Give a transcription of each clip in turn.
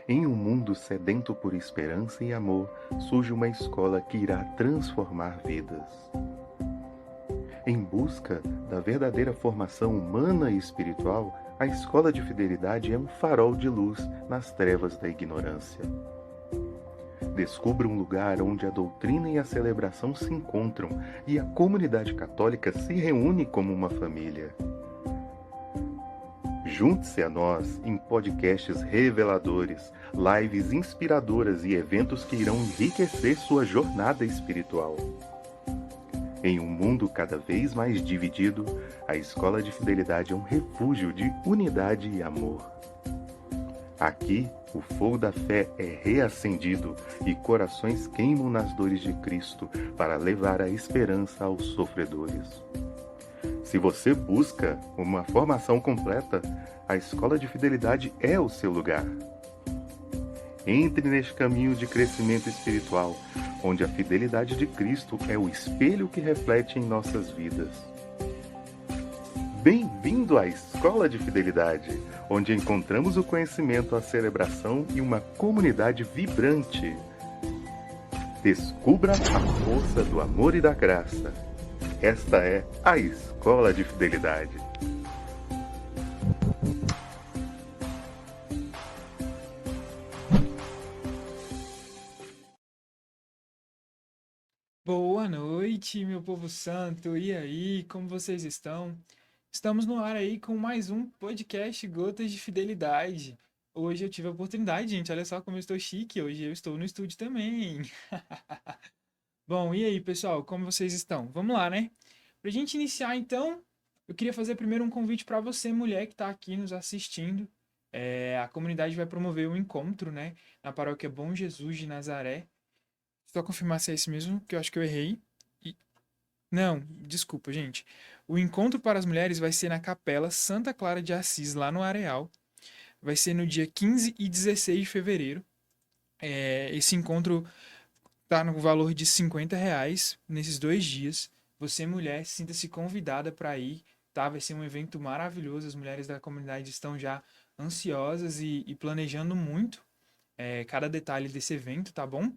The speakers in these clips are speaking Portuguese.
Em um mundo sedento por esperança e amor, surge uma escola que irá transformar vidas. Em busca da verdadeira formação humana e espiritual, a escola de fidelidade é um farol de luz nas trevas da ignorância. Descubra um lugar onde a doutrina e a celebração se encontram e a comunidade católica se reúne como uma família. Junte-se a nós em podcasts reveladores, lives inspiradoras e eventos que irão enriquecer sua jornada espiritual. Em um mundo cada vez mais dividido, a Escola de Fidelidade é um refúgio de unidade e amor. Aqui, o fogo da fé é reacendido e corações queimam nas dores de Cristo para levar a esperança aos sofredores. Se você busca uma formação completa, a Escola de Fidelidade é o seu lugar. Entre neste caminho de crescimento espiritual, onde a fidelidade de Cristo é o espelho que reflete em nossas vidas. Bem-vindo à Escola de Fidelidade, onde encontramos o conhecimento, a celebração e uma comunidade vibrante. Descubra a força do amor e da graça. Esta é a Escola de Fidelidade. Boa noite, meu povo santo. E aí, como vocês estão? Estamos no ar aí com mais um podcast Gotas de Fidelidade. Hoje eu tive a oportunidade, gente, olha só como eu estou chique. Hoje eu estou no estúdio também. Bom, e aí, pessoal, como vocês estão? Vamos lá, né? Pra gente iniciar, então, eu queria fazer primeiro um convite para você, mulher que está aqui nos assistindo. A comunidade vai promover um encontro, né, na paróquia Bom Jesus de Nazaré. Só confirmar se é esse mesmo, que eu acho que eu errei. E- Não, desculpa, gente. O encontro para as mulheres vai ser na Capela Santa Clara de Assis, lá no Areal. Vai ser no dia 15 e 16 de fevereiro. Esse encontro tá no valor de R$ 50 nesses 2 dias. Você, mulher, sinta-se convidada para ir, tá? Vai ser um evento maravilhoso. As mulheres da comunidade estão já ansiosas e planejando muito cada detalhe desse evento, tá bom?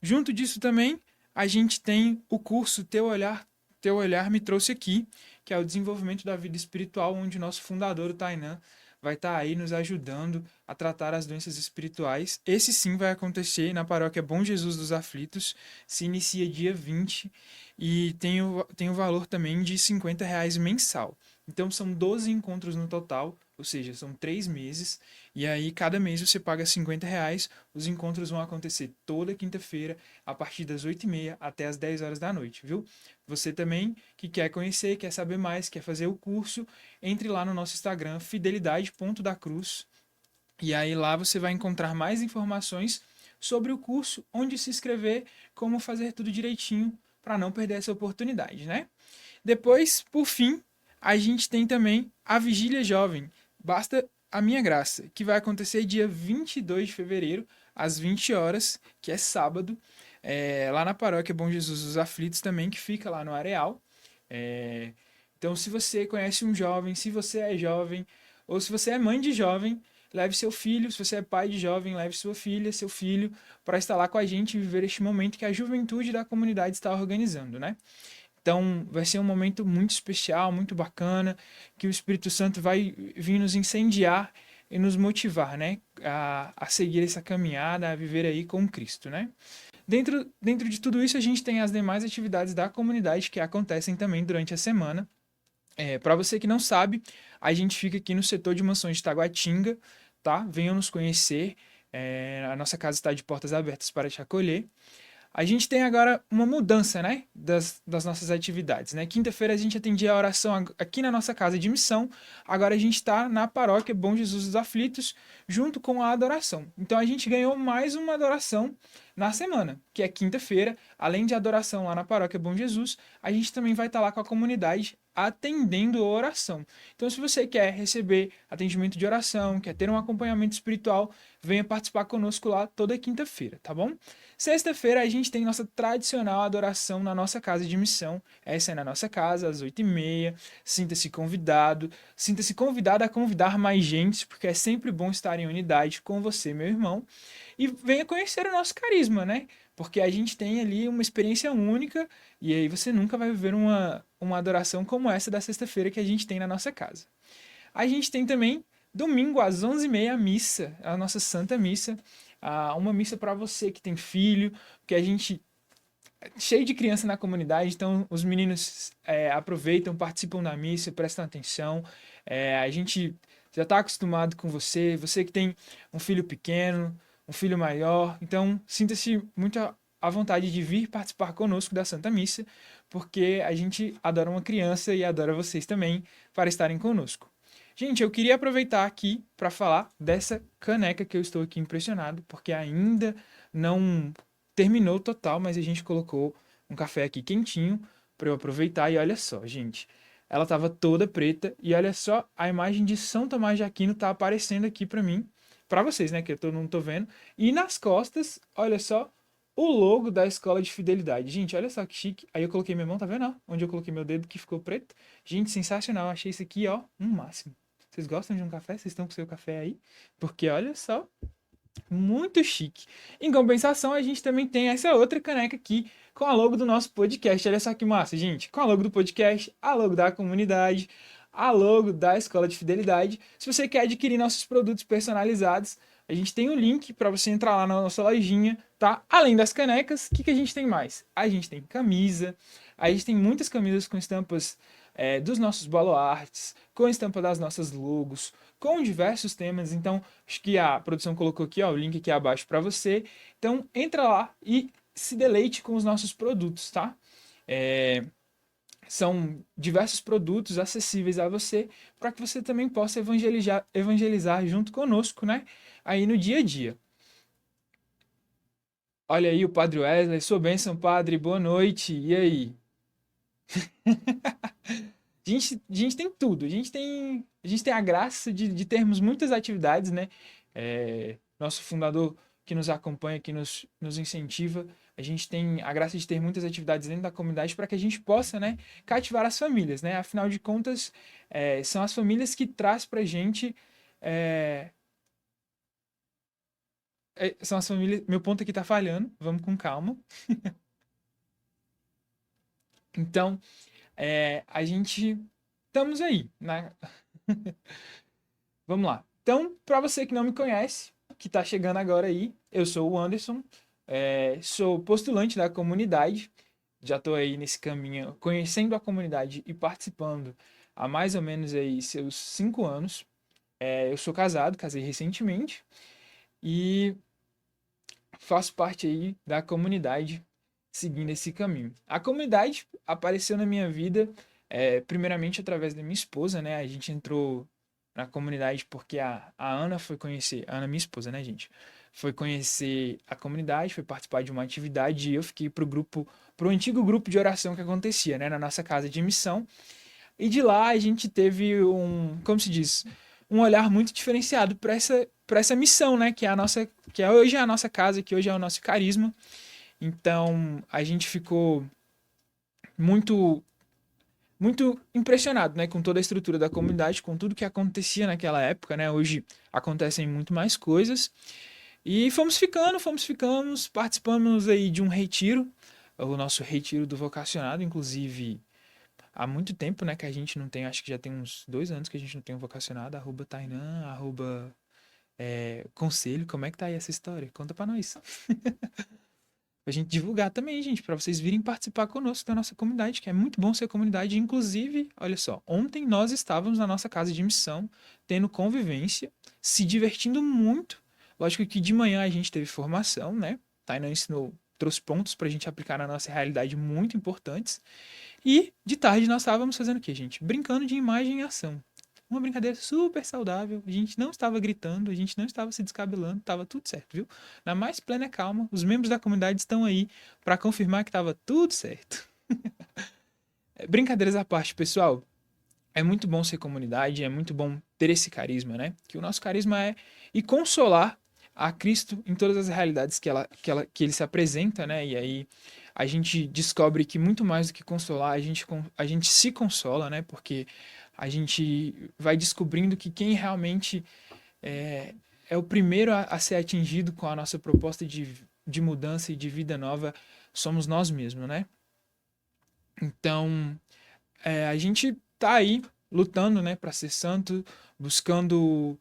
Junto disso também, a gente tem o curso Teu Olhar Me Trouxe Aqui, que é o desenvolvimento da vida espiritual, onde o nosso fundador, o Tainan, vai estar aí nos ajudando a tratar as doenças espirituais. Esse sim vai acontecer na paróquia Bom Jesus dos Aflitos, se inicia dia 20 e tem o valor também de R$ 50 mensal. Então são 12 encontros no total, ou seja, são 3 meses, e aí cada mês você paga R$ 50. Os encontros vão acontecer toda quinta-feira, a partir das 8h30 até as 10 horas da noite, viu? Você também que quer conhecer, quer saber mais, quer fazer o curso, entre lá no nosso Instagram, fidelidade.dacruz, e aí lá você vai encontrar mais informações sobre o curso, onde se inscrever, como fazer tudo direitinho para não perder essa oportunidade, né? Depois, por fim, a gente tem também a Vigília Jovem. Basta a minha graça, que vai acontecer dia 22 de fevereiro, às 20 horas, que é sábado, lá na paróquia Bom Jesus dos Aflitos também, que fica lá no Areal. É, então, se você conhece um jovem, se você é jovem, ou se você é mãe de jovem, leve seu filho. Se você é pai de jovem, leve sua filha, seu filho, para estar lá com a gente e viver este momento que a juventude da comunidade está organizando, né? Então, vai ser um momento muito especial, muito bacana, que o Espírito Santo vai vir nos incendiar e nos motivar, né, a seguir essa caminhada, a viver aí com Cristo, né? Dentro de tudo isso, a gente tem as demais atividades da comunidade que acontecem também durante a semana. Para você que não sabe, a gente fica aqui no setor de mansões de Taguatinga, tá? Venham nos conhecer. A nossa casa está de portas abertas para te acolher. A gente tem agora uma mudança, né, das nossas atividades, né? Quinta-feira a gente atendia a oração aqui na nossa casa de missão, agora a gente está na paróquia Bom Jesus dos Aflitos, junto com a adoração. Então a gente ganhou mais uma adoração na semana, que é quinta-feira. Além de adoração lá na paróquia Bom Jesus, a gente também vai estar lá com a comunidade atendendo a oração. Então, se você quer receber atendimento de oração, quer ter um acompanhamento espiritual, venha participar conosco lá toda quinta-feira, tá bom? Sexta-feira a gente tem nossa tradicional adoração na nossa casa de missão. Essa é na nossa casa, às 8h30. Sinta-se convidado. Sinta-se convidado a convidar mais gente, porque é sempre bom estar em unidade com você, meu irmão. E venha conhecer o nosso carisma, né? Porque a gente tem ali uma experiência única e aí você nunca vai viver uma adoração como essa da sexta-feira que a gente tem na nossa casa. A gente tem também domingo às 11h30 a missa, a nossa Santa Missa. Uma missa para você que tem filho, que a gente cheio de criança na comunidade, então os meninos aproveitam, participam da missa, prestam atenção. A gente já está acostumado com você, você que tem um filho pequeno, um filho maior, então sinta-se muito à vontade de vir participar conosco da Santa Missa, porque a gente adora uma criança e adora vocês também para estarem conosco. Gente, eu queria aproveitar aqui para falar dessa caneca que eu estou aqui impressionado, porque ainda não terminou total, mas a gente colocou um café aqui quentinho para eu aproveitar. E olha só, gente, ela estava toda preta e olha só, a imagem de São Tomás de Aquino tá aparecendo aqui para mim, para vocês, né, que eu não tô vendo. E nas costas, olha só, o logo da Escola de Fidelidade. Gente, olha só que chique. Aí eu coloquei minha mão, tá vendo? Ó, onde eu coloquei meu dedo que ficou preto. Gente, sensacional. Achei isso aqui, ó, um máximo. Vocês gostam de um café? Vocês estão com o seu café aí? Porque olha só, muito chique. Em compensação, a gente também tem essa outra caneca aqui com a logo do nosso podcast. Olha só que massa, gente. Com a logo do podcast, a logo da comunidade, a logo da Escola de Fidelidade. Se você quer adquirir nossos produtos personalizados, a gente tem um link para você entrar lá na nossa lojinha, tá? Além das canecas, o que a gente tem mais? A gente tem camisa, a gente tem muitas camisas com estampas dos nossos baluartes, com estampa das nossas logos, com diversos temas. Então, acho que a produção colocou aqui, ó, o link aqui abaixo para você. Então, entra lá e se deleite com os nossos produtos, tá? São diversos produtos acessíveis a você para que você também possa evangelizar junto conosco, né? Aí no dia a dia. Olha aí o Padre Wesley, sua bênção, Padre, boa noite. E aí? A gente tem tudo. A gente tem a graça de termos muitas atividades, né? Nosso fundador que nos acompanha, que nos incentiva. A gente tem a graça de ter muitas atividades dentro da comunidade para que a gente possa, né, cativar as famílias, né? Afinal de contas, são as famílias que traz para a gente. São as famílias. Meu ponto aqui tá falhando. Vamos com calma. Então, a gente estamos aí, né? Vamos lá. Então, para você que não me conhece, que está chegando agora aí, eu sou o Anderson, sou postulante da comunidade, já estou aí nesse caminho, conhecendo a comunidade e participando há mais ou menos aí seus 5 anos. Eu sou casado, casei recentemente e faço parte aí da comunidade seguindo esse caminho. A comunidade apareceu na minha vida, primeiramente através da minha esposa, né? A gente entrou na comunidade porque a Ana foi conhecer, a Ana, minha esposa, né, gente? Foi conhecer a comunidade, foi participar de uma atividade e eu fiquei pro antigo grupo de oração que acontecia, né, na nossa casa de missão. E de lá a gente teve como se diz, um olhar muito diferenciado para essa missão, né, que é hoje a nossa casa, que hoje é o nosso carisma. Então, a gente ficou muito muito impressionado, né, com toda a estrutura da comunidade, com tudo que acontecia naquela época, né? Hoje acontecem muito mais coisas. E fomos ficando, participamos aí de um retiro, o nosso retiro do vocacionado, inclusive há muito tempo, né, que a gente não tem, acho que já tem uns 2 anos que a gente não tem um vocacionado, @Tainan, conselho, como é que tá aí essa história? Conta pra nós. Pra gente divulgar também, gente, para vocês virem participar conosco da nossa comunidade, que é muito bom ser comunidade. Inclusive, olha só, ontem nós estávamos na nossa casa de missão, tendo convivência, se divertindo muito. Lógico que de manhã a gente teve formação, né? Tainan ensinou, trouxe pontos pra gente aplicar na nossa realidade muito importantes. E de tarde nós estávamos fazendo o quê, gente? Brincando de imagem e ação. Uma brincadeira super saudável, a gente não estava gritando, a gente não estava se descabelando, estava tudo certo, viu? Na mais plena calma, os membros da comunidade estão aí para confirmar que estava tudo certo. Brincadeiras à parte, pessoal. É muito bom ser comunidade, é muito bom ter esse carisma, né? Que o nosso carisma é ir consolar a Cristo em todas as realidades que ele se apresenta, né? E aí a gente descobre que muito mais do que consolar, a gente se consola, né? Porque a gente vai descobrindo que quem realmente é, é o primeiro a ser atingido com a nossa proposta de mudança e de vida nova somos nós mesmos, né? Então, a gente tá aí lutando, né, para ser santo, buscando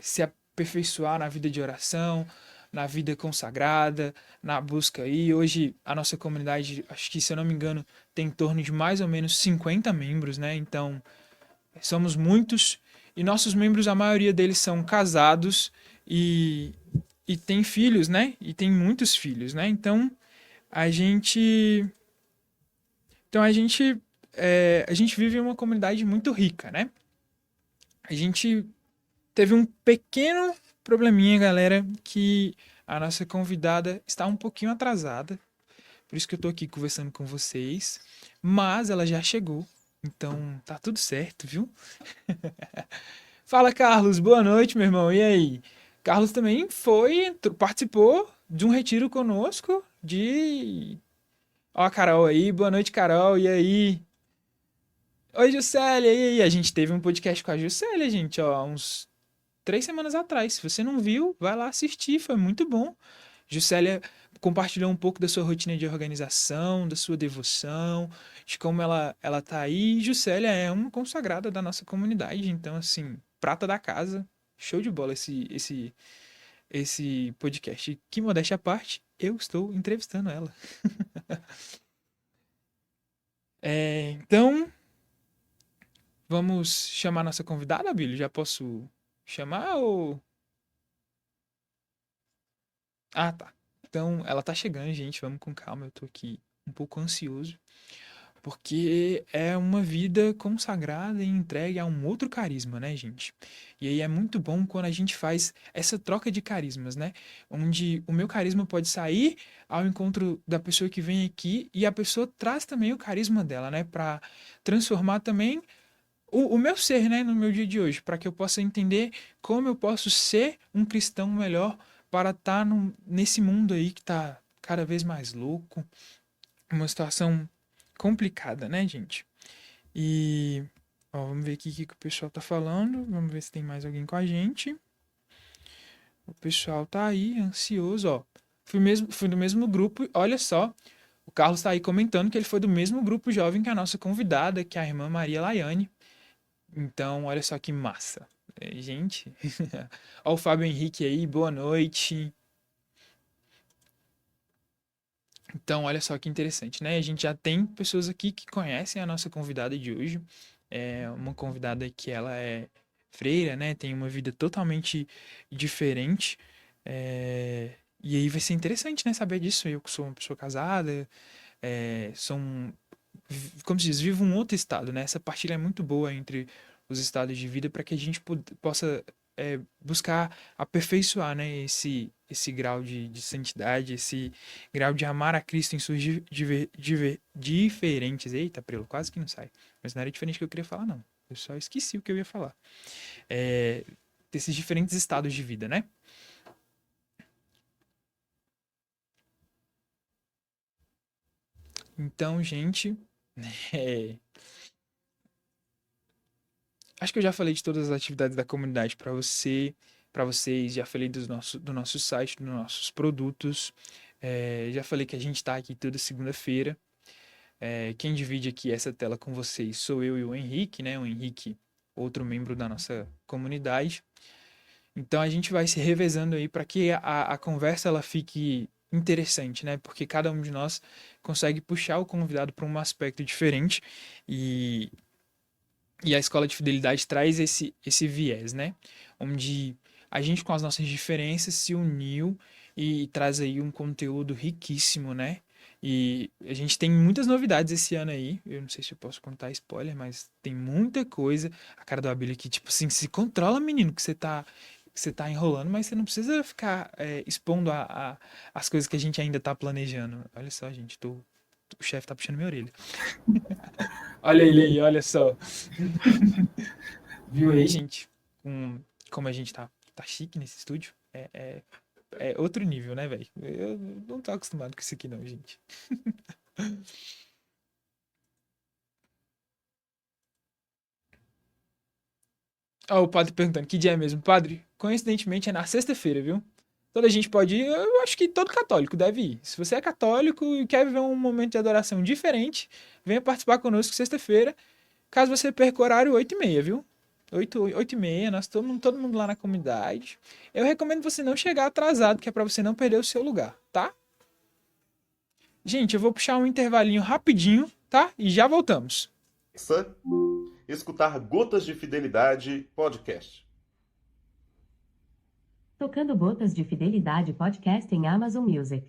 se aperfeiçoar na vida de oração, na vida consagrada, na busca aí. Hoje a nossa comunidade, acho que se eu não me engano, tem em torno de mais ou menos 50 membros, né? Então, somos muitos e nossos membros, a maioria deles são casados e e tem filhos, né? E tem muitos filhos, né? A gente então a gente vive em uma comunidade muito rica, né? A gente teve um pequeno probleminha, galera, que a nossa convidada está um pouquinho atrasada. Por isso que eu tô aqui conversando com vocês. Mas ela já chegou. Então tá tudo certo, viu? Fala, Carlos. Boa noite, meu irmão. E aí? Carlos também participou de um retiro conosco de. Ó, a Carol aí. Boa noite, Carol. E aí? Oi, Juscelia, e aí? A gente teve um podcast com a Juscelia, gente, ó, uns 3 semanas atrás. Se você não viu, vai lá assistir, foi muito bom. Juscelia compartilhou um pouco da sua rotina de organização, da sua devoção, de como ela tá aí. E Juscelia é uma consagrada da nossa comunidade, então, assim, prata da casa. Show de bola esse podcast. Que modéstia à parte, eu estou entrevistando ela. Então, vamos chamar nossa convidada, Billy? Já posso chamar ou. Ah, tá. Então, ela tá chegando, gente. Vamos com calma. Eu tô aqui um pouco ansioso. Porque é uma vida consagrada e entregue a um outro carisma, né, gente? E aí é muito bom quando a gente faz essa troca de carismas, né? Onde o meu carisma pode sair ao encontro da pessoa que vem aqui e a pessoa traz também o carisma dela, né? Pra transformar também o meu ser, né, no meu dia de hoje, para que eu possa entender como eu posso ser um cristão melhor para estar nesse mundo aí que tá cada vez mais louco, uma situação complicada, né, gente? E ó, vamos ver aqui o que o pessoal tá falando, vamos ver se tem mais alguém com a gente. O pessoal tá aí ansioso, ó. Fui do mesmo grupo, olha só. O Carlos tá aí comentando que ele foi do mesmo grupo jovem que a nossa convidada, que é a irmã Maria Laiane. Então, olha só que massa. Gente, ó o Fábio Henrique aí, boa noite. Então, olha só que interessante, né? A gente já tem pessoas aqui que conhecem a nossa convidada de hoje. É uma convidada que ela é freira, né? Tem uma vida totalmente diferente. E aí vai ser interessante, né? Saber disso. Eu que sou uma pessoa casada, como se diz, vivo um outro estado, né? Essa partilha é muito boa entre os estados de vida para que a gente possa buscar aperfeiçoar, né? Esse grau de santidade, esse grau de amar a Cristo em suas diferentes. Eita, prelo, quase que não sai. Mas não era diferente que eu queria falar, não. Eu só esqueci o que eu ia falar. É, desses diferentes estados de vida, né? Então, gente, é, acho que eu já falei de todas as atividades da comunidade para vocês, já falei do nosso site, dos nossos produtos, já falei que a gente está aqui toda segunda-feira. Quem divide aqui essa tela com vocês sou eu e o Henrique, né? O Henrique, outro membro da nossa comunidade. Então a gente vai se revezando aí para que a conversa ela fique interessante, né? Porque cada um de nós consegue puxar o convidado para um aspecto diferente e a escola de fidelidade traz esse viés, né? Onde a gente, com as nossas diferenças, se uniu e traz aí um conteúdo riquíssimo, né? E a gente tem muitas novidades esse ano aí. Eu não sei se eu posso contar spoiler, mas tem muita coisa. A cara do Abílio aqui, tipo assim, se controla, menino, que você tá enrolando, mas você não precisa ficar expondo as coisas que a gente ainda tá planejando. Olha só, gente, tô O chefe tá puxando minha orelha. Olha ele aí, olha só. Viu aí, gente? Como a gente tá chique nesse estúdio. É outro nível, né, velho? Eu não tô acostumado com isso aqui, não, gente. Ó, o padre perguntando, que dia é mesmo? Padre, coincidentemente é na sexta-feira, viu? Toda gente pode ir, eu acho que todo católico deve ir. Se você é católico e quer viver um momento de adoração diferente, venha participar conosco sexta-feira. Caso você perca o horário, 8h30, viu? 8h30, nós todo mundo lá na comunidade. Eu recomendo você não chegar atrasado, que é pra você não perder o seu lugar, tá? Gente, eu vou puxar um intervalinho rapidinho, tá? E já voltamos. Escutar Gotas de Fidelidade Podcast. Tocando Gotas de Fidelidade Podcast em Amazon Music.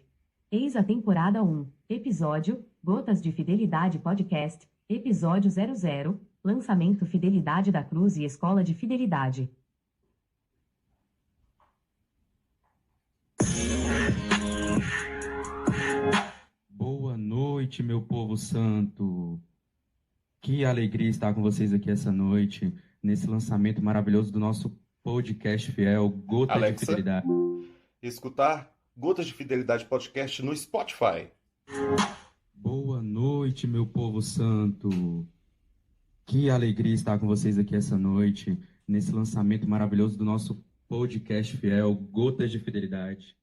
Eis a temporada 1, episódio Gotas de Fidelidade Podcast, episódio 00, lançamento Fidelidade da Cruz e Escola de Fidelidade. Boa noite, meu povo santo. Que alegria estar com vocês aqui essa noite, nesse lançamento maravilhoso do nosso podcast fiel, Gotas de Alexa, Fidelidade. escutar Gotas de Fidelidade Podcast no Spotify. Boa noite, meu povo santo. Que alegria estar com vocês aqui essa noite, nesse lançamento maravilhoso do nosso podcast fiel, Gotas de Fidelidade.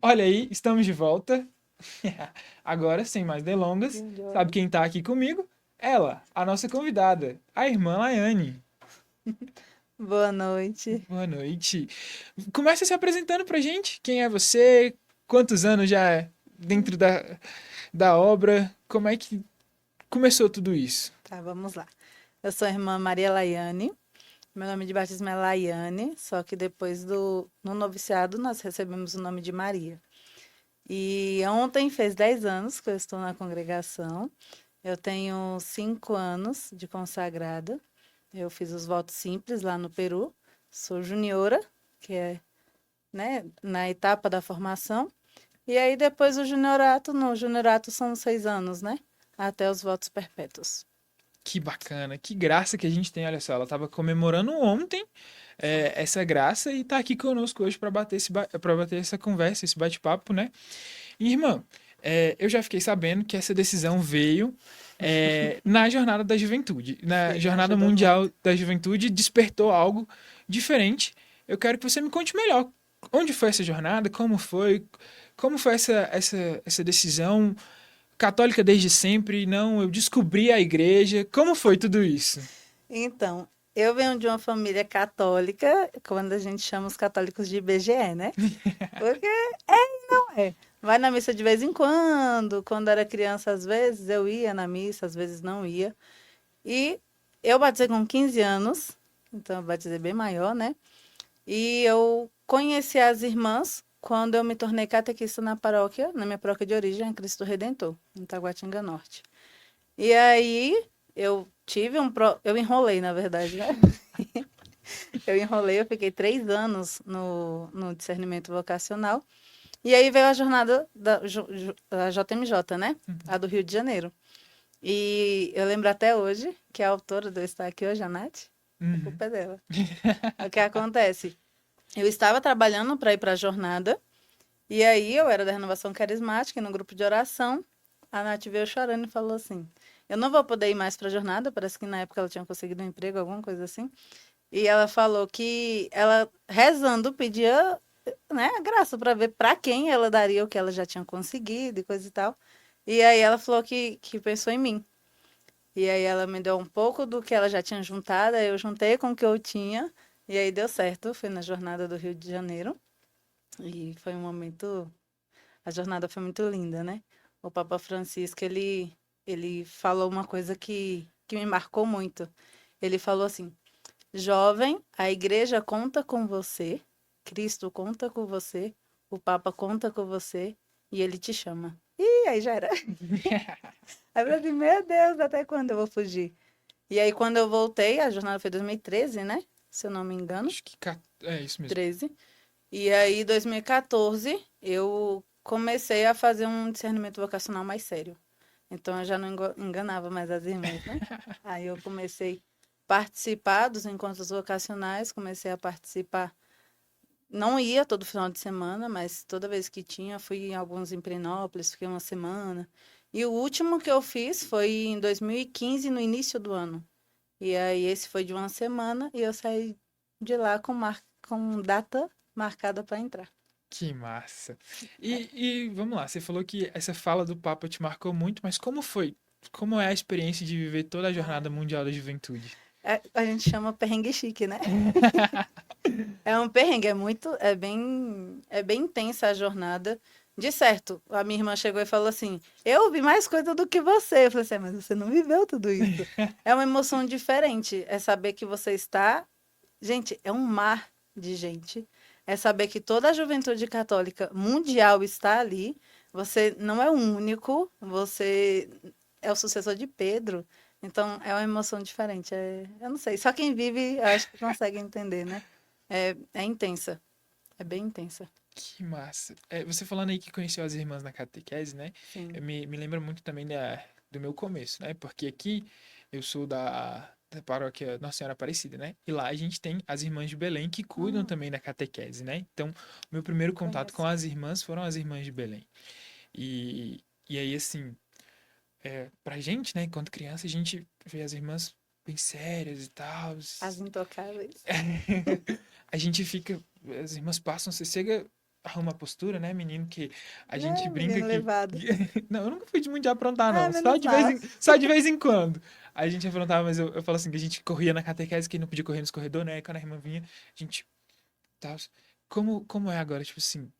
Olha aí, estamos de volta. Agora, sem mais delongas, sabe quem tá aqui comigo? Ela, a nossa convidada, a irmã Laiane. Boa noite. Boa noite. Começa se apresentando pra gente. Quem é você? Quantos anos já é dentro da obra? Como é que começou tudo isso? Tá, vamos lá. Eu sou a irmã Maria Laiane. Meu nome de batismo é Laiane, só que depois no noviciado nós recebemos o nome de Maria. E ontem fez 10 anos que eu estou na congregação. Eu tenho 5 anos de consagrada. Eu fiz os votos simples lá no Peru. Sou juniora, que é, né, na etapa da formação. E aí depois o juniorato, no juniorato são 6 anos, né? Até os votos perpétuos. Que bacana, que graça que a gente tem. Olha só, ela estava comemorando ontem essa graça e tá aqui conosco hoje para bater para bater essa conversa, esse bate-papo, né? E, irmã, eu já fiquei sabendo que essa decisão veio na Jornada da Juventude, na Sim, Jornada ajudou Mundial da Juventude, despertou algo diferente. Eu quero que você me conte melhor. Onde foi essa jornada? Como foi? Como foi essa decisão? Católica desde sempre? Não, eu descobri a igreja. Como foi tudo isso? Então, eu venho de uma família católica, quando a gente chama os católicos de IBGE, né? Porque e não é. Vai na missa de vez em quando era criança, às vezes eu ia na missa, às vezes não ia. E eu batizei com 15 anos, então eu batizei bem maior, né? E eu conheci as irmãs quando eu me tornei catequista na paróquia, na minha paróquia de origem, em Cristo Redentor, em Taguatinga Norte. E aí eu eu enrolei, na verdade, né? Eu fiquei 3 anos no discernimento vocacional. E aí veio a jornada da JMJ, né? A do Rio de Janeiro. E eu lembro até hoje que a autora de eu estar aqui hoje, a Nath, a culpa é dela. O que acontece? Eu estava trabalhando para ir para a jornada, e aí eu era da Renovação Carismática, e no grupo de oração, a Nath veio chorando e falou assim, eu não vou poder ir mais para a jornada, parece que na época ela tinha conseguido um emprego, alguma coisa assim, e ela falou que ela, rezando, pedia, né, a graça para ver para quem ela daria o que ela já tinha conseguido e coisa e tal. E aí ela falou que pensou em mim. E aí ela me deu um pouco do que ela já tinha juntado, aí eu juntei com o que eu tinha, e aí deu certo, fui na jornada do Rio de Janeiro, e foi um momento, a jornada foi muito linda, né? O Papa Francisco, ele falou uma coisa que me marcou muito. Ele falou assim, jovem, a igreja conta com você, Cristo conta com você, o Papa conta com você, e ele te chama. E aí já era. Aí eu falei assim, meu Deus, até quando eu vou fugir? E aí, quando eu voltei, a jornada foi 2013, né? Se eu não me engano. Acho que é isso mesmo. 13. E aí, 2014, eu comecei a fazer um discernimento vocacional mais sério. Então, eu já não enganava mais as irmãs, né? Aí eu comecei a participar dos encontros vocacionais, comecei a participar. Não ia todo final de semana, mas toda vez que tinha, fui em alguns em Perinópolis, fiquei uma semana. E o último que eu fiz foi em 2015, no início do ano. E aí esse foi de uma semana e eu saí de lá com data marcada para entrar. Que massa. E vamos lá, você falou que essa fala do Papa te marcou muito, mas como foi? Como é a experiência de viver toda a Jornada Mundial da Juventude? A gente chama perrengue chique, né? É um perrengue, é bem intensa a jornada. De certo, a minha irmã chegou e falou assim: eu vi mais coisa do que você. Eu falei assim: mas você não viveu tudo isso. É uma emoção diferente. É saber que você está. Gente, é um mar de gente. É saber que toda a juventude católica mundial está ali. Você não é o único, você é o sucessor de Pedro. Então, é uma emoção diferente. Eu não sei, só quem vive, eu acho que consegue entender, né? É intensa, é bem intensa. Que massa. Você falando aí que conheceu as irmãs na catequese, né? Sim. Me lembra muito também do meu começo, né? Porque aqui eu sou da paróquia Nossa Senhora Aparecida, né? E lá a gente tem as irmãs de Belém que cuidam também da catequese, né? Então, meu primeiro contato com as irmãs foram as irmãs de Belém. E aí, assim, pra gente, né, enquanto criança, a gente vê as irmãs bem sérias e tal. As intocáveis. A gente fica. As irmãs passam, você chega, arruma a postura, né, menino? Que a gente brinca menino que. levado. Não, eu nunca fui muito de aprontar, não. menos Só de vez em quando. Aí a gente aprontava, mas eu falo assim, que a gente corria na catequese, que não podia correr nos corredores, né? Aí quando a irmã vinha, a gente. Tal. Como é agora, tipo assim,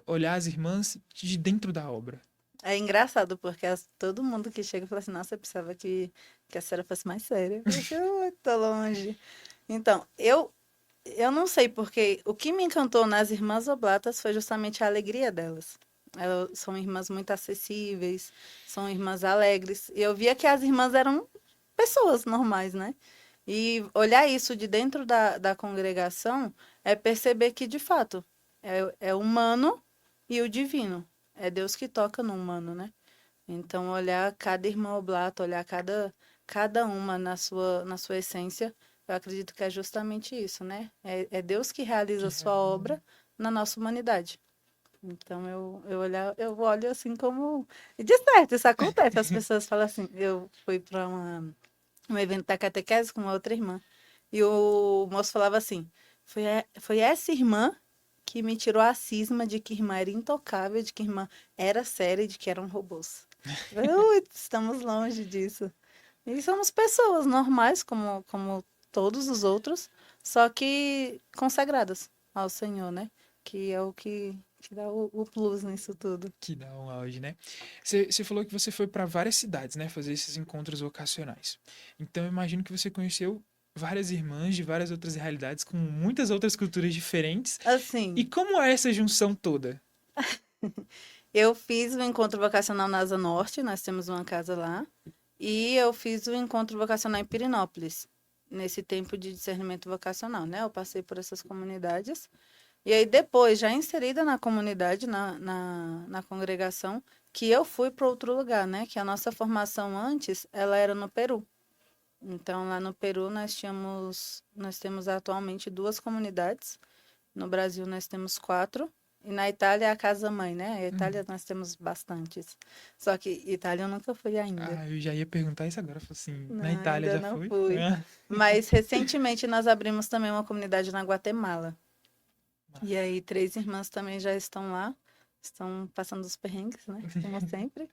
olhar as irmãs de dentro da obra? É engraçado, porque todo mundo que chega fala assim: nossa, eu pensava que a senhora fosse mais séria. Eu falei assim: tô longe. Então, eu não sei, porque o que me encantou nas Irmãs Oblatas foi justamente a alegria delas. Elas são irmãs muito acessíveis, são irmãs alegres. E eu via que as irmãs eram pessoas normais, né? E olhar isso de dentro da congregação é perceber que, de fato, é humano e o divino. É Deus que toca no humano, né? Então, olhar cada irmã oblata, olhar cada uma na sua essência, eu acredito que é justamente isso, né? É Deus que realiza a sua obra na nossa humanidade. Então, eu olho assim como... E de certo, isso acontece. As pessoas falam assim... Eu fui para um evento da catequese com uma outra irmã. E o moço falava assim... Foi essa irmã que me tirou a cisma de que irmã era intocável, de que irmã era séria e de que eram robôs. Estamos longe disso. E somos pessoas normais, como todos os outros, só que consagradas ao Senhor, né? Que é o que dá o plus nisso tudo. Que dá um auge, né? Você falou que você foi para várias cidades, né? Fazer esses encontros vocacionais. Então, eu imagino que você conheceu várias irmãs de várias outras realidades, com muitas outras culturas diferentes. Assim, E como é essa junção toda? eu fiz o encontro vocacional na Asa Norte, nós temos uma casa lá. E eu fiz o encontro vocacional em Pirinópolis, nesse tempo de discernimento vocacional, né? Eu passei por essas comunidades. E aí, depois, já inserida na comunidade, na congregação, que eu fui para outro lugar, né? Que a nossa formação antes, ela era no Peru. Então, lá no Peru, nós temos atualmente 2 comunidades. No Brasil, nós temos 4. E na Itália é a casa-mãe, né? A Itália nós temos bastantes. Só que Itália eu nunca fui ainda. Eu já ia perguntar isso agora. Falei assim, Não, na Itália ainda já não foi? fui. Mas recentemente nós abrimos também uma comunidade na Guatemala. E aí 3 irmãs também já estão lá. Estão passando os perrengues, né? Como sempre.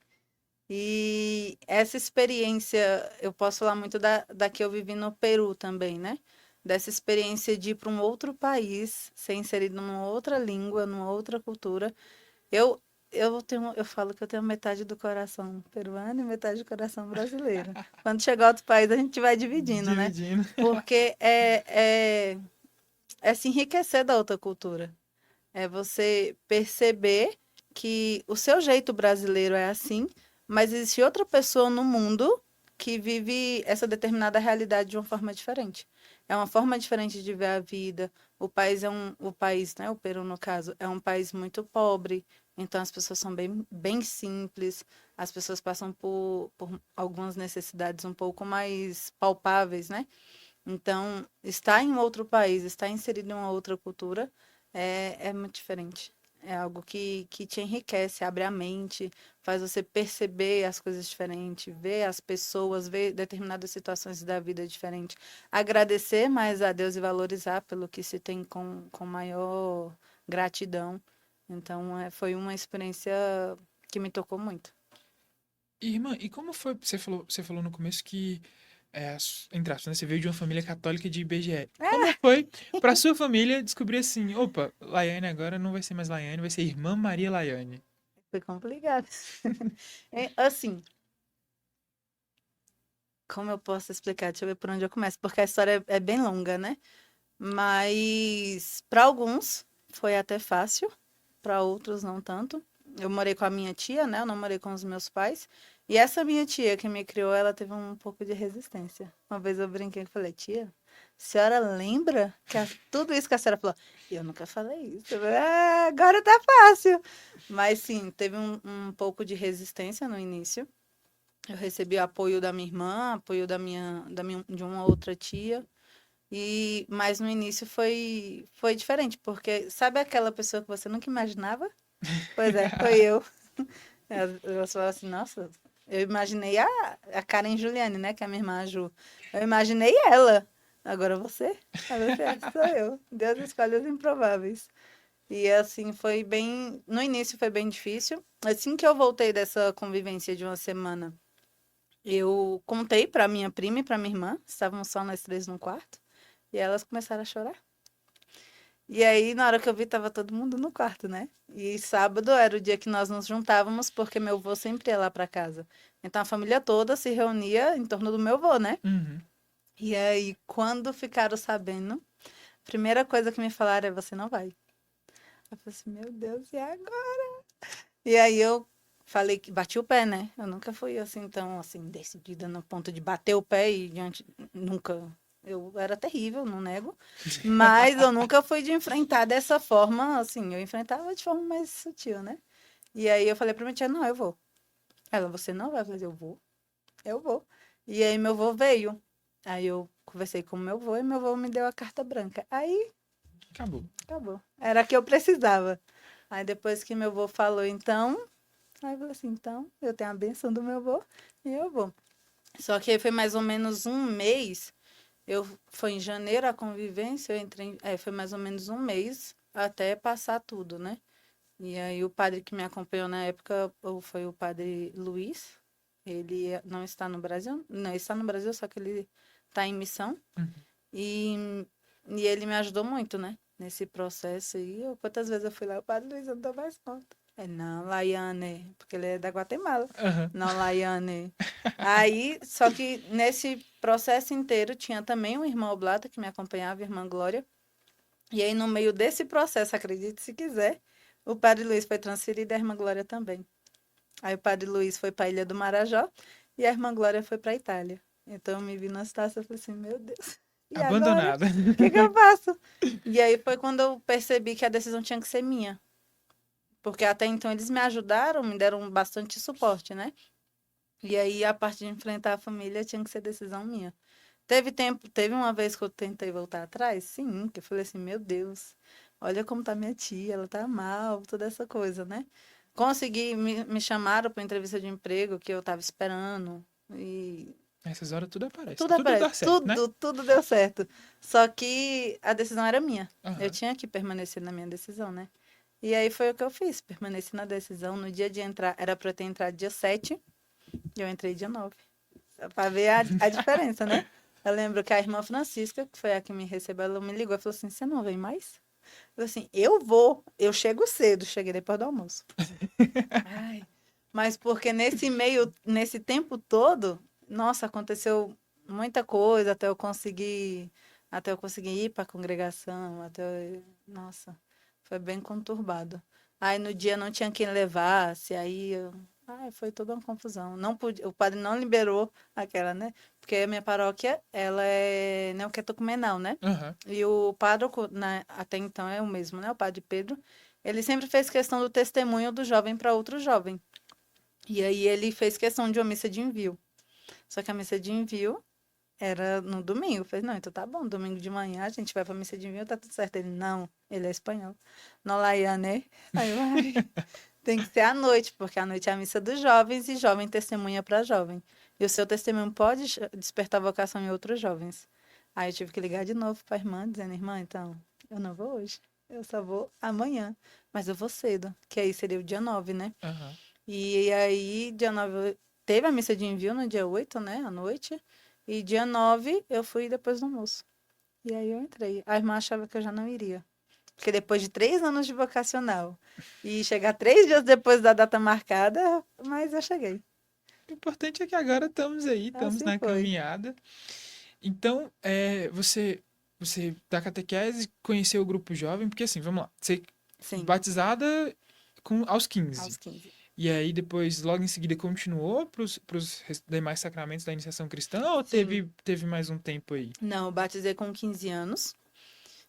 E essa experiência, eu posso falar muito da que eu vivi no Peru também, né? Dessa experiência de ir para um outro país, ser inserido numa outra língua, numa outra cultura. Eu falo que eu tenho metade do coração peruano e metade do coração brasileiro. Quando chegar a outro país, a gente vai dividindo, né? Porque é se enriquecer da outra cultura. É você perceber que o seu jeito brasileiro é assim, mas existe outra pessoa no mundo que vive essa determinada realidade de uma forma diferente. é uma forma diferente de ver a vida. O país, né, o Peru no caso, é um país muito pobre, então as pessoas são bem simples, as pessoas passam por algumas necessidades um pouco mais palpáveis, né? Então, estar em outro país, estar inserido em uma outra cultura é muito diferente. É algo que te enriquece, abre a mente, faz você perceber as coisas diferentes, ver as pessoas, ver determinadas situações da vida diferente. Agradecer mais a Deus e valorizar pelo que se tem com maior gratidão. Então, foi uma experiência que me tocou muito. Irmã, e como foi? Você falou no começo que, entre aspas, né, você veio de uma família católica de IBGE. Como foi pra sua família descobrir assim, opa, Laiane agora não vai ser mais Laiane, vai ser Irmã Maria Laiane? Foi complicado. Assim, como eu posso explicar? Deixa eu ver por onde eu começo, porque a história é bem longa, né? Mas para alguns foi até fácil, para outros não tanto. Eu morei com a minha tia, né? Eu não morei com os meus pais. E essa minha tia que me criou, ela teve um pouco de resistência. Uma vez eu brinquei e falei, tia, a senhora lembra que tudo isso que a senhora falou? Eu nunca falei isso. Eu falei, agora tá fácil. Mas sim, teve um pouco de resistência no início. Eu recebi apoio da minha irmã, apoio de uma outra tia. Mas no início foi diferente, porque sabe aquela pessoa que você nunca imaginava? Pois é, foi eu. Elas falaram assim, nossa, eu imaginei a Karen Juliane, né, que é a minha irmã a Ju. Eu imaginei ela. Agora você? Ela disse, sou eu. Deus escolhe os improváveis. E assim, foi bem. No início foi bem difícil. Assim que eu voltei dessa convivência de uma semana, eu contei para minha prima e para minha irmã, estávamos só nós três no quarto, e elas começaram a chorar. E aí, na hora que eu vi, tava todo mundo no quarto, né? E sábado era o dia que nós nos juntávamos, porque meu avô sempre ia lá para casa. Então a família toda se reunia em torno do meu avô, né? Uhum. E aí, quando ficaram sabendo, a primeira coisa que me falaram é: você não vai. Eu falei assim: meu Deus, e agora? E aí eu falei que bati o pé, né? Eu nunca fui assim tão assim decidida no ponto de bater o pé e diante nunca. Eu era terrível, não nego, mas eu nunca fui de enfrentar dessa forma, assim, eu enfrentava de forma mais sutil, né? E aí eu falei pra minha tia, não, eu vou. Ela, você não vai? Eu falei, eu vou. E aí meu avô veio. Aí eu conversei com meu avô e meu avô me deu a carta branca. Aí Acabou. acabou. Era a que eu precisava. Aí depois que meu avô falou, então, aí eu falei assim, então, eu tenho a benção do meu avô e eu vou. Só que aí foi mais ou menos um mês. Foi em janeiro a convivência, eu entrei, foi mais ou menos um mês até passar tudo, né? E aí o padre que me acompanhou na época foi o padre Luiz. Ele não está no Brasil, não está no Brasil, só que ele está em missão. Uhum. E ele me ajudou muito, né? Nesse processo aí. Quantas vezes eu fui lá, o padre Luiz, eu não dou mais conta. Não, Laiane, porque ele é da Guatemala. Aham. Não, Laiane. Aí, só que nesse processo inteiro tinha também uma irmã oblata que me acompanhava, a irmã Glória. E aí, no meio desse processo, acredite se quiser, o padre Luiz foi transferido e a irmã Glória também. Aí o padre Luiz foi para a Ilha do Marajó e a irmã Glória foi para a Itália. Então eu me vi na situação e falei assim, meu Deus, e agora? Abandonada. O que eu faço? E aí foi quando eu percebi que a decisão tinha que ser minha. Porque até então eles me ajudaram, me deram bastante suporte, né? E aí, a parte de enfrentar a família tinha que ser decisão minha. Teve uma vez que eu tentei voltar atrás, sim, que eu falei assim, meu Deus, olha como tá minha tia, ela tá mal, toda essa coisa, né? Consegui, me chamaram para entrevista de emprego que eu tava esperando e Nessas horas tudo aparece. tudo Tudo dá aparece, certo, né? tudo deu certo. Só que a decisão era minha. Eu Aham. tinha que permanecer na minha decisão, né? E aí foi o que eu fiz, permaneci na decisão. No dia de entrar, era para eu ter entrado dia 7 e eu entrei dia 9. Para ver a diferença, né? Eu lembro que a irmã Francisca, que foi a que me recebeu, ela me ligou e falou assim: você não vem mais? Eu falei assim: eu vou, eu chego cedo, cheguei depois do almoço. Ai, mas porque nesse tempo todo, nossa, aconteceu muita coisa até eu conseguir ir para a congregação, nossa, foi bem conturbado. Aí no dia não tinha quem levasse, Ai, foi toda uma confusão. Não pude, o padre não liberou aquela, né? Porque a minha paróquia, ela é neocatecumenal, né? Aham. E o pároco, até então é o mesmo, né? O padre Pedro, ele sempre fez questão do testemunho do jovem para outro jovem. E aí ele fez questão de uma missa de envio. Só que a missa de envio era no domingo. Eu falei, não, então tá bom, domingo de manhã a gente vai pra missa de envio, tá tudo certo. Ele, não, ele é espanhol. No laia, né? Aí eu, ai, tem que ser à noite, porque à noite é a missa dos jovens e jovem testemunha para jovem. E o seu testemunho pode despertar vocação em outros jovens. Aí eu tive que ligar de novo pra irmã, dizendo, irmã, então, eu não vou hoje. Eu só vou amanhã. Mas eu vou cedo, que aí seria o dia 9, né? Aham. E aí, dia 9 teve a missa de envio no dia 8, né, à noite. E dia 9 eu fui depois do almoço. E aí eu entrei. A irmã achava que eu já não iria. Porque depois de 3 anos de vocacional e chegar 3 dias depois da data marcada, mas eu cheguei. O importante é que agora estamos aí, estamos Assim na foi. caminhada. Então, você da catequese conheceu o grupo jovem, porque assim, vamos lá, você Sim, batizada aos 15. aos 15. E aí depois, logo em seguida, continuou para os demais sacramentos da iniciação cristã ou Sim. teve mais um tempo aí? Não, eu batizei com 15 anos.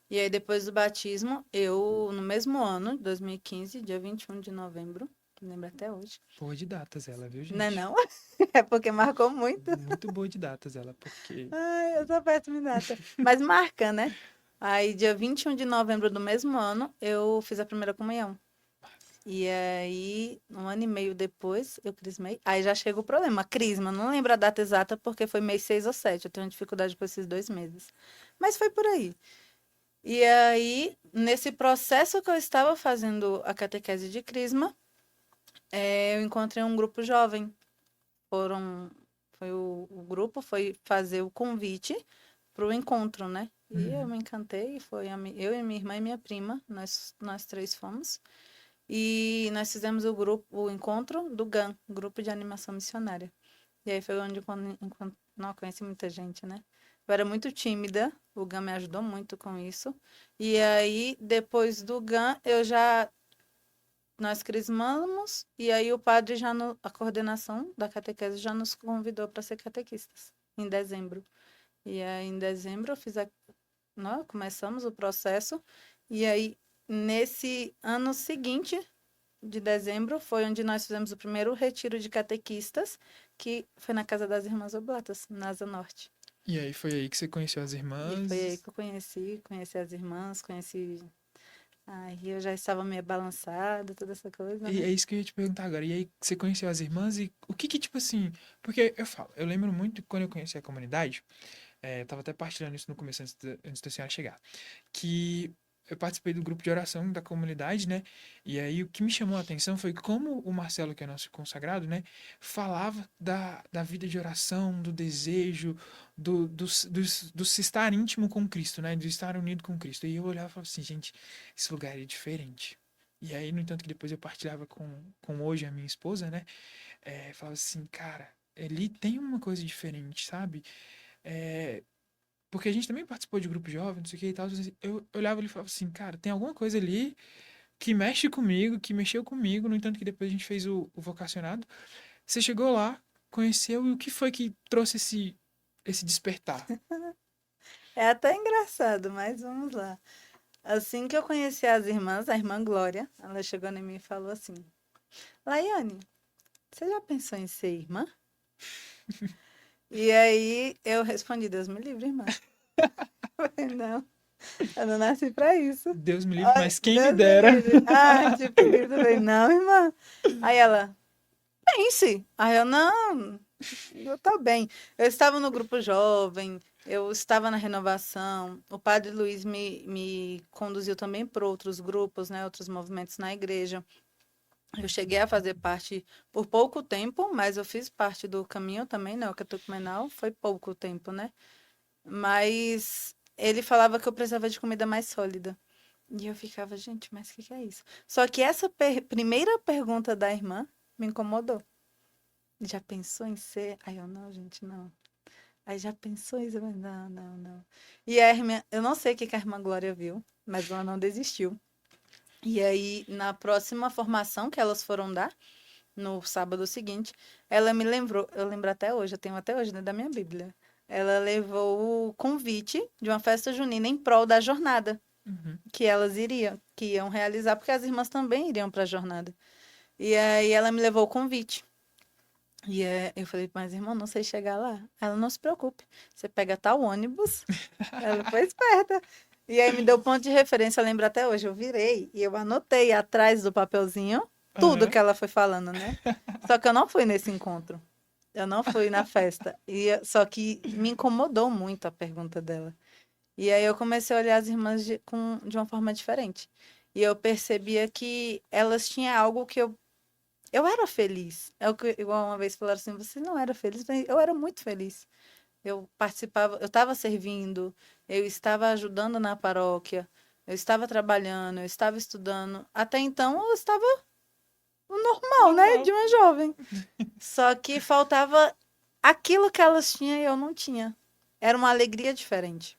E aí, depois do batismo, eu, no mesmo ano, 2015, dia 21 de novembro, lembro até hoje. Boa de datas ela, viu, gente? Não é não? É porque marcou muito. Muito boa de datas ela, porque... Ai, eu sou péssima em data. Mas marca, né? Aí, dia 21 de novembro do mesmo ano, eu fiz a primeira comunhão. E aí, 1 ano e meio depois, eu crismei. Aí já chega o problema, crisma. Não lembro a data exata porque foi mês 6 ou 7. Eu tenho dificuldade com esses 2 meses. Mas foi por aí. E aí, nesse processo que eu estava fazendo a catequese de crisma, eu encontrei um grupo jovem. O grupo foi fazer o convite para o encontro, né? E eu Uhum. me encantei, eu e minha irmã e minha prima, nós três fomos. E nós fizemos o encontro do GAM, Grupo de Animação Missionária. E aí foi onde não conheci muita gente, né? Eu era muito tímida, o GAM me ajudou muito com isso. E aí, depois do GAM, nós crismamos, e aí o padre a coordenação da catequese já nos convidou para ser catequistas, em dezembro. E aí, em dezembro, nós começamos o processo, e aí, nesse ano seguinte, de dezembro, foi onde nós fizemos o primeiro retiro de catequistas, que foi na Casa das Irmãs Oblatas, na Asa Norte. E aí foi aí que você conheceu as E foi aí irmãs. que eu conheci as irmãs, conheci. Aí eu já estava meio balançada, toda essa coisa, E né? é isso que eu ia te perguntar agora. E aí você conheceu as irmãs e o que tipo assim... Porque eu lembro muito quando eu conheci a comunidade, eu tava até partilhando isso no começo, antes da senhora chegar, que eu participei do grupo de oração da comunidade, né? E aí o que me chamou a atenção foi como o Marcelo, que é nosso consagrado, né? Falava da vida de oração, do desejo, do se estar íntimo com Cristo, né? De estar unido com Cristo. E eu olhava e falava assim, gente, esse lugar é diferente. E aí, no entanto, que depois eu partilhava com hoje a minha esposa, né? Falava assim, cara, ali tem uma coisa diferente, sabe? É, porque a gente também participou de grupo jovem, não sei o que e tal. Eu olhava ali e falava assim, cara, tem alguma coisa ali que mexe comigo, que mexeu comigo. No entanto, que depois a gente fez o vocacionado. Você chegou lá, conheceu, e o que foi que trouxe esse despertar? É até engraçado, mas vamos lá. Assim que eu conheci as irmãs, a irmã Glória, ela chegou em mim e falou assim: Laiane, você já pensou em ser irmã? E aí eu respondi: Deus me livre, irmã. Eu falei, não, eu não nasci pra isso. Deus me livre, Olha, mas quem me Deus me dera. livre. Ah, tipo, eu falei, não, irmã. Aí ela, pense. Aí eu, não, eu tô bem. Eu estava no grupo jovem, eu estava na renovação. O padre Luiz me conduziu também para outros grupos, né, outros movimentos na igreja. Eu cheguei a fazer parte por pouco tempo, mas eu fiz parte do caminho também, né? O Catucumenal foi pouco tempo, né? Mas ele falava que eu precisava de comida mais sólida. E eu ficava, gente, mas o que é isso? Só que essa primeira pergunta da irmã me incomodou. Já pensou em ser? Aí eu, não, gente, não. Aí já pensou em ser? Não, não, não. E a irmã, eu não sei o que que a irmã Glória viu, mas ela não desistiu. E aí, na próxima formação que elas foram dar, no sábado seguinte, ela me lembrou, eu lembro até hoje, eu tenho até hoje dentro da minha Bíblia. Ela levou o convite de uma festa junina em prol da jornada Uhum. que elas que iam realizar, porque as irmãs também iriam para a jornada. E aí ela me levou o convite. E eu falei, mas irmão, não sei chegar lá. Ela, não se preocupe, você pega tal ônibus. Ela foi esperta. E aí me deu ponto de referência, eu lembro até hoje. Eu virei e eu anotei atrás do papelzinho tudo Aham. que ela foi falando, né? Só que eu não fui nesse encontro. Eu não fui na festa. Só que me incomodou muito a pergunta dela. E aí eu comecei a olhar as irmãs de uma forma diferente. E eu percebia que elas tinham algo que eu era feliz. É o que, igual uma vez falaram assim, você não era feliz? Eu era muito feliz. Eu participava, eu estava servindo, eu estava ajudando na paróquia, eu estava trabalhando, eu estava estudando. Até então eu estava o normal, né, Normal. de uma jovem. Só que faltava aquilo que elas tinham e eu não tinha. Era uma alegria diferente.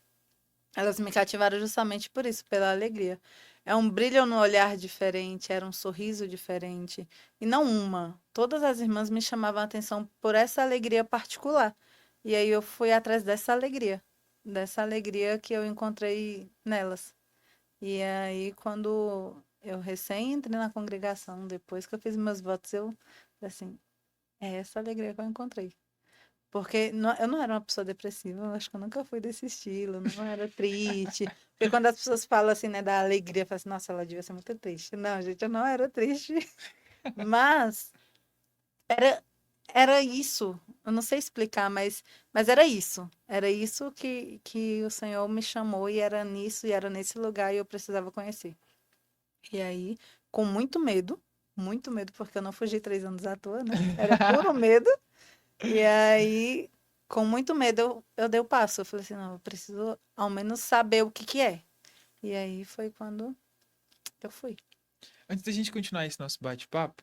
Elas me cativaram justamente por isso, pela alegria. É um brilho no olhar diferente, era um sorriso diferente. E não uma. Todas as irmãs me chamavam a atenção por essa alegria particular. E aí eu fui atrás dessa alegria que eu encontrei nelas. E aí, quando eu recém entrei na congregação, depois que eu fiz meus votos, eu falei assim, é essa alegria que eu encontrei. Porque eu não era uma pessoa depressiva, eu acho que eu nunca fui desse estilo, não era triste. Porque quando as pessoas falam assim, né, da alegria, falam assim, nossa, ela devia ser muito triste. Não, gente, eu não era triste. Mas era, era isso. Eu não sei explicar, mas era isso. Era isso que o Senhor me chamou e era nisso, e era nesse lugar e eu precisava conhecer. E aí, com muito medo, porque eu não fugi 3 anos à toa, né? Era puro medo. E aí, com muito medo, eu dei o passo. Eu falei assim, não, eu preciso ao menos saber o que que é. E aí foi quando eu fui. Antes da gente continuar esse nosso bate-papo,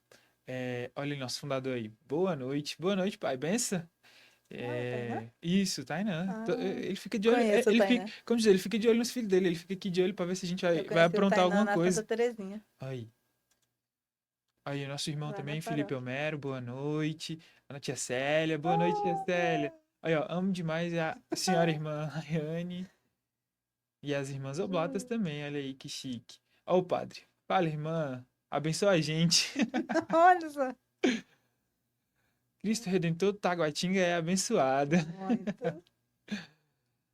olha o nosso fundador aí. Boa noite. Boa noite, pai. Benção. Ah, tá, né? Isso, Tainan. Ah, Ele fica de olho. conheço o Ele fica, Tainá. como dizer, ele fica de olho nos filhos dele. Ele fica aqui de olho pra ver se a gente Eu vai conheci o aprontar Tainá alguma na Santa coisa. Terezinha, Aí. Aí, o nosso irmão lá na também, Felipe paróquia. Homero, boa noite. Ana tia Célia, boa noite, tia Célia. Aí, ó, amo demais a senhora irmã Rayane e as irmãs Oblatas também, olha aí, que chique. Ó, o padre. Fala, irmã, abençoa a gente. Olha só. Cristo Redentor Taguatinga é abençoada. Muito.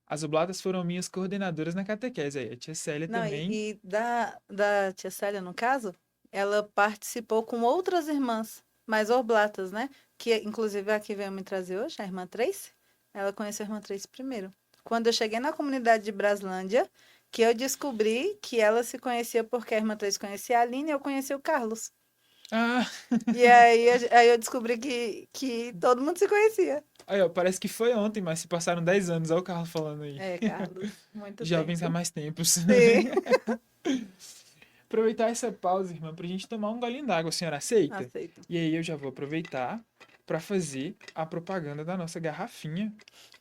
As Oblatas foram minhas coordenadoras na catequese aí. A tia Célia Não, também. e da tia Célia, no caso, ela participou com outras irmãs, mais oblatas, né? Que inclusive a que veio me trazer hoje, a irmã Trace, ela conheceu a irmã Trace primeiro. Quando eu cheguei na comunidade de Braslândia, que eu descobri que ela se conhecia porque a irmã Trace conhecia a Aline e eu conhecia o Carlos. Ah, E aí eu descobri que todo mundo se conhecia. aí, ó, parece que foi ontem, mas se passaram 10 anos. Olha o Carlos falando aí. É, Carlos, muito Jovens há tempo. mais tempos. Sim, Aproveitar essa pausa, irmã, pra gente tomar um golinho d'água, a senhora aceita? aceito. E aí eu já vou aproveitar pra fazer a propaganda da nossa garrafinha,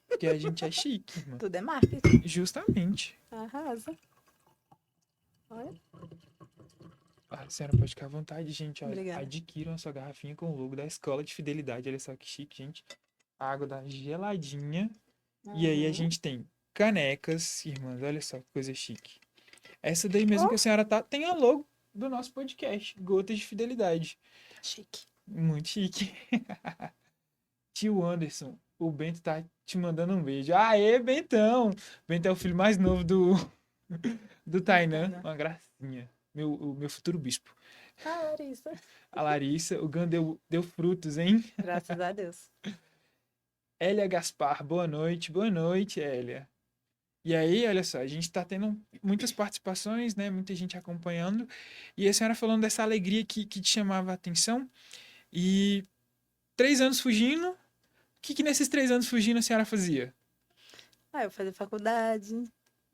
porque a gente é chique, irmã. Tudo é marketing. Justamente. Arrasa. Olha, A senhora pode ficar à vontade, gente. Olha, obrigada. adquiram a sua garrafinha com o logo da Escola de Fidelidade. Olha só que chique, gente. A água da geladinha. E aí a Uhum. gente tem canecas, irmãs. Olha só que coisa chique. Essa daí mesmo Ó, que a senhora tá, tem a logo do nosso podcast, Gotas de Fidelidade. chique. Muito chique. Tio Anderson, o Bento tá te mandando um beijo. Aê, Bentão! Bento é o filho mais novo do Tainan. Tainan. Uma gracinha. O meu futuro bispo. Ah, Larissa. A Larissa, o Gan deu frutos, hein? Graças a Deus. Hélia Gaspar, boa noite. Boa noite, Hélia. E aí, olha só, a gente tá tendo muitas participações, né? Muita gente acompanhando. E a senhora falando dessa alegria que te chamava a atenção. E 3 anos fugindo. O que nesses 3 anos fugindo a senhora fazia? Eu fazia faculdade,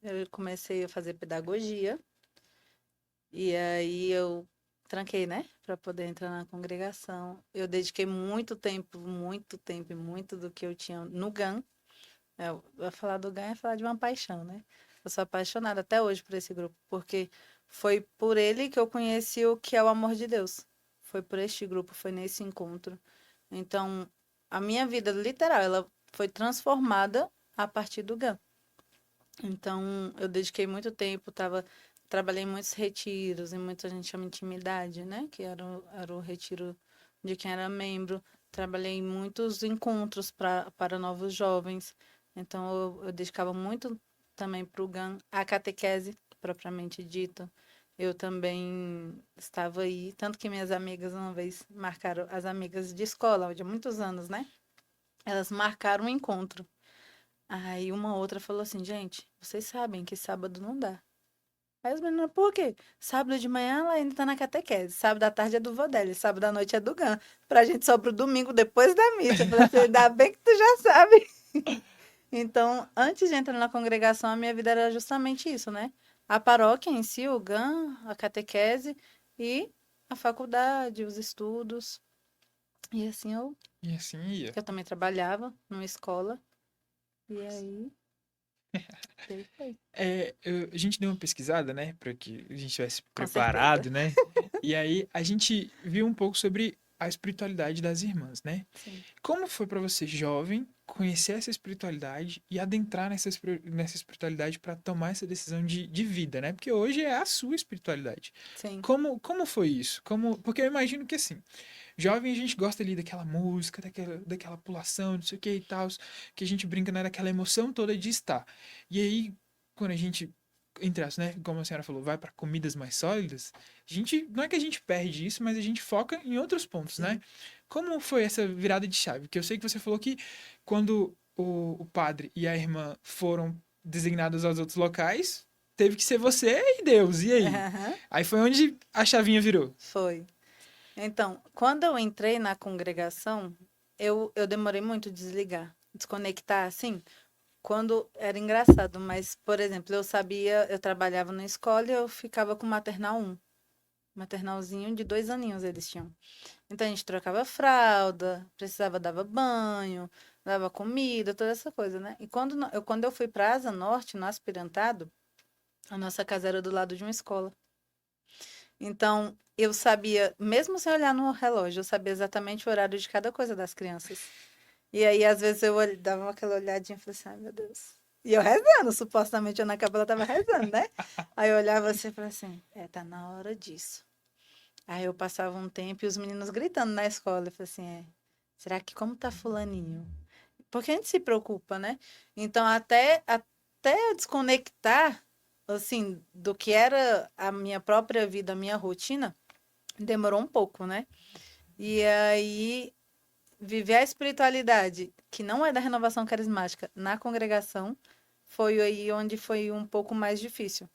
eu comecei a fazer pedagogia, e aí eu tranquei, né, para poder entrar na congregação. Eu dediquei muito tempo, e muito do que eu tinha no GAN. Falar do GAN é falar de uma paixão, né? Eu sou apaixonada até hoje por esse grupo, porque foi por ele que eu conheci o que é o amor de Deus. foi por este grupo, foi nesse encontro. Então, a minha vida literal, ela foi transformada a partir do GAN. Então, eu dediquei muito tempo, trabalhei em muitos retiros, e muita gente chama intimidade, né? Que era o retiro de quem era membro. Trabalhei em muitos encontros para novos jovens. Então, eu dedicava muito também para o GAN, a catequese, propriamente dita. Eu também estava aí, tanto que minhas amigas uma vez marcaram, as amigas de escola, de muitos anos, né? Elas marcaram um encontro. Aí uma outra falou assim, gente, vocês sabem que sábado não dá. Aí as meninas, por quê? Sábado de manhã ela ainda tá na catequese, sábado à tarde é do Vodelli, sábado à noite é do GAN. Pra gente só pro domingo depois da missa. Eu falei assim, ainda bem que tu já sabe. Então, antes de entrar na congregação, a minha vida era justamente isso, né? A paróquia em si, o GAN, a catequese e a faculdade, os estudos. E assim E assim ia. eu também trabalhava numa escola. E aí, daí foi. A gente deu uma pesquisada, né, para que a gente estivesse Com preparado, certeza. né? E aí a gente viu um pouco sobre a espiritualidade das irmãs, né? Sim. Como foi para você, jovem, conhecer essa espiritualidade e adentrar nessa espiritualidade para tomar essa decisão de vida, né? Porque hoje é a sua espiritualidade. Sim. Como foi isso? Porque eu imagino que assim, jovem a gente gosta ali daquela música, daquela pulação, não sei o que e tal, que a gente brinca, né, daquela emoção toda de estar. E aí, quando a gente, entre as, né, como a senhora falou, vai para comidas mais sólidas, a gente, não é que a gente perde isso, mas a gente foca em outros pontos, né? Sim. Como foi essa virada de chave? Porque eu sei que você falou que quando o padre e a irmã foram designados aos outros locais, teve que ser você e Deus. E aí? Aham, Aí foi onde a chavinha virou. foi. Então, quando eu entrei na congregação, eu demorei muito a desligar, desconectar, assim, quando era engraçado, mas, por exemplo, eu trabalhava na escola e eu ficava com o maternal 1, maternalzinho de 2 aninhos eles tinham. Então, a gente trocava fralda, precisava, dava banho, dava comida, toda essa coisa, né? E quando eu fui para Asa Norte, no aspirantado, a nossa casa era do lado de uma escola. Então, eu sabia, mesmo sem olhar no relógio, eu sabia exatamente o horário de cada coisa das crianças. E aí, às vezes, dava aquela olhadinha e falei assim, ai, meu Deus. E eu rezando, supostamente, eu na capela tava rezando, né? Aí eu olhava assim e falei assim, tá na hora disso. Aí eu passava um tempo e os meninos gritando na escola. Eu falei assim, será que como tá fulaninho? Porque a gente se preocupa, né? Então, até eu desconectar, assim, do que era a minha própria vida, a minha rotina, demorou um pouco, né? E aí, viver a espiritualidade, que não é da renovação carismática, na congregação, foi aí onde foi um pouco mais difícil.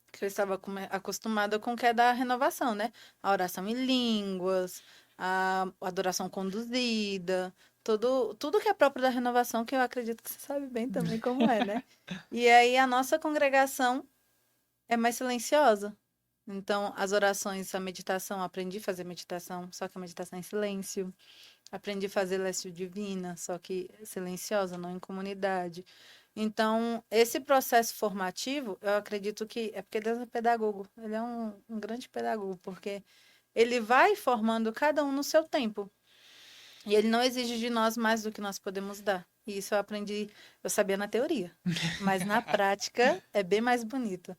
Porque eu estava acostumada com o que é da renovação, né? A oração em línguas, a adoração conduzida, tudo que é próprio da renovação, que eu acredito que você sabe bem também como é, né? E aí a nossa congregação é mais silenciosa. Então, as orações, a meditação, aprendi a fazer meditação, só que a meditação é em silêncio. Aprendi a fazer Lécio Divina, só que silenciosa, não em comunidade. Então, esse processo formativo, eu acredito que é porque Deus é pedagogo. Ele é um grande pedagogo, porque ele vai formando cada um no seu tempo. E ele não exige de nós mais do que nós podemos dar. E isso eu aprendi, eu sabia na teoria, mas na prática é bem mais bonito.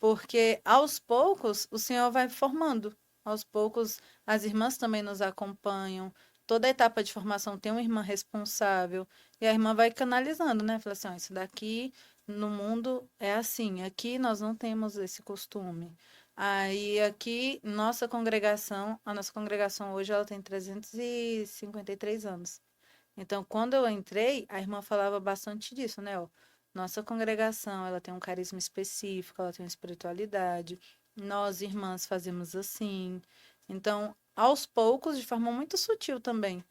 Porque aos poucos o Senhor vai formando. Aos poucos as irmãs também nos acompanham. Toda etapa de formação tem uma irmã responsável. E a irmã vai canalizando, né? Fala assim, ó, isso daqui no mundo é assim. Aqui nós não temos esse costume. Aí aqui, a nossa congregação hoje ela tem 353 anos. Então, quando eu entrei, a irmã falava bastante disso, né? Ó, nossa congregação, ela tem um carisma específico, ela tem uma espiritualidade. Nós, irmãs, fazemos assim. Então, aos poucos, de forma muito sutil também,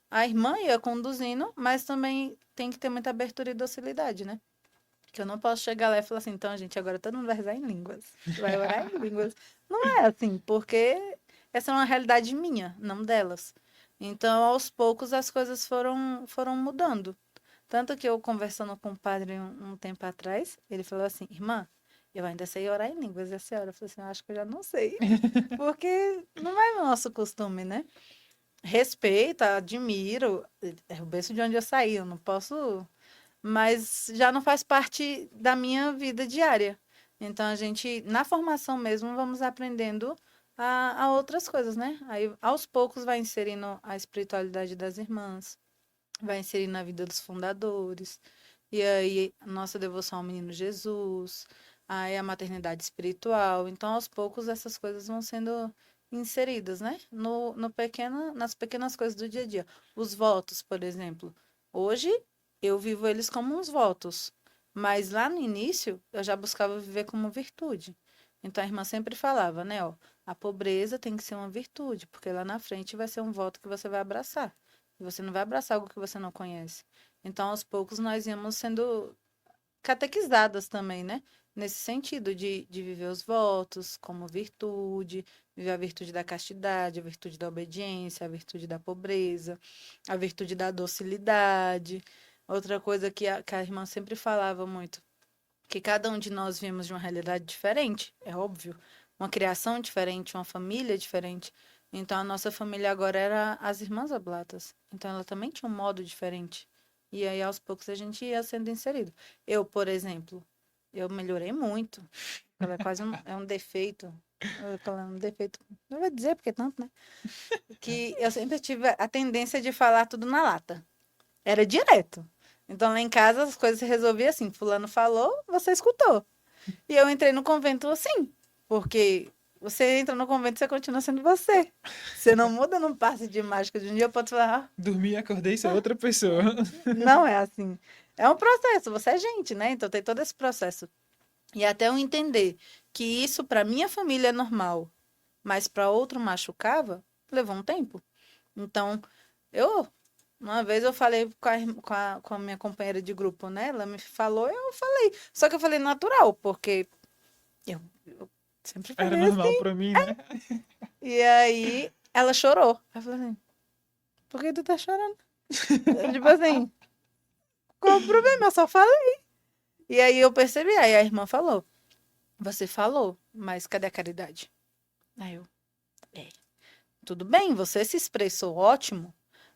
a irmã ia conduzindo, mas também tem que ter muita abertura e docilidade, né? Que eu não posso chegar lá e falar assim, então, gente, agora todo mundo vai rezar em línguas. Vai orar em línguas. Não é assim, porque essa é uma realidade minha, não delas. Então, aos poucos, as coisas foram mudando. Tanto que eu, conversando com o padre um tempo atrás, ele falou assim, irmã, Eu ainda sei orar em línguas. E a senhora falou assim, eu acho que eu já não sei. Porque não é o nosso costume, né? Respeito, admiro. É o berço de onde eu saí, eu não posso... Mas já não faz parte da minha vida diária. Então, a gente, na formação mesmo, vamos aprendendo a outras coisas, né? Aí, aos poucos, vai inserindo a espiritualidade das irmãs, vai inserindo a vida dos fundadores, e aí a nossa devoção ao menino Jesus, aí a maternidade espiritual. Então, aos poucos, essas coisas vão sendo inseridas, né? Nas pequenas coisas do dia a dia. Os votos, por exemplo. Hoje, eu vivo eles como uns votos, mas lá no início, eu já buscava viver como virtude. Então, a irmã sempre falava, né, ó, a pobreza tem que ser uma virtude, porque lá na frente vai ser um voto que você vai abraçar. E você não vai abraçar algo que você não conhece. Então, aos poucos, nós íamos sendo catequizadas também, né? Nesse sentido de viver os votos como virtude, viver a virtude da castidade, a virtude da obediência, a virtude da pobreza, a virtude da docilidade. Outra coisa que a irmã sempre falava muito, que cada um de nós viemos de uma realidade diferente, é óbvio, uma criação diferente, uma família diferente. Então, a nossa família agora era as irmãs Oblatas. Então, ela também tinha um modo diferente. E aí, aos poucos, a gente ia sendo inserido. Eu, por exemplo, eu melhorei muito. Ela é quase um defeito. Um defeito, não vou dizer porque tanto, né? Que eu sempre tive a tendência de falar tudo na lata. Era direto. Então, lá em casa, as coisas se resolviam assim. Fulano falou, você escutou. E eu entrei no convento assim. Porque você entra no convento, você continua sendo você. Você não muda num passe de mágica. De um dia eu posso falar, Dormi e acordei, sou outra pessoa. não é assim. É um processo, você é gente, né? Então tem todo esse processo. E até eu entender que isso para minha família é normal, mas para outro machucava, levou um tempo. Então, eu, uma vez eu falei com a minha companheira de grupo, né? Ela me falou, eu falei. Só que eu falei natural, porque eu sempre Era falei normal assim. pra mim, né? E aí ela chorou. Aí eu falei assim, por que tu tá chorando? Tipo assim, qual o problema? Eu só falei. E aí eu percebi, aí a irmã falou, você falou, mas cadê a caridade? Aí eu, é, tudo bem, você se expressou ótimo,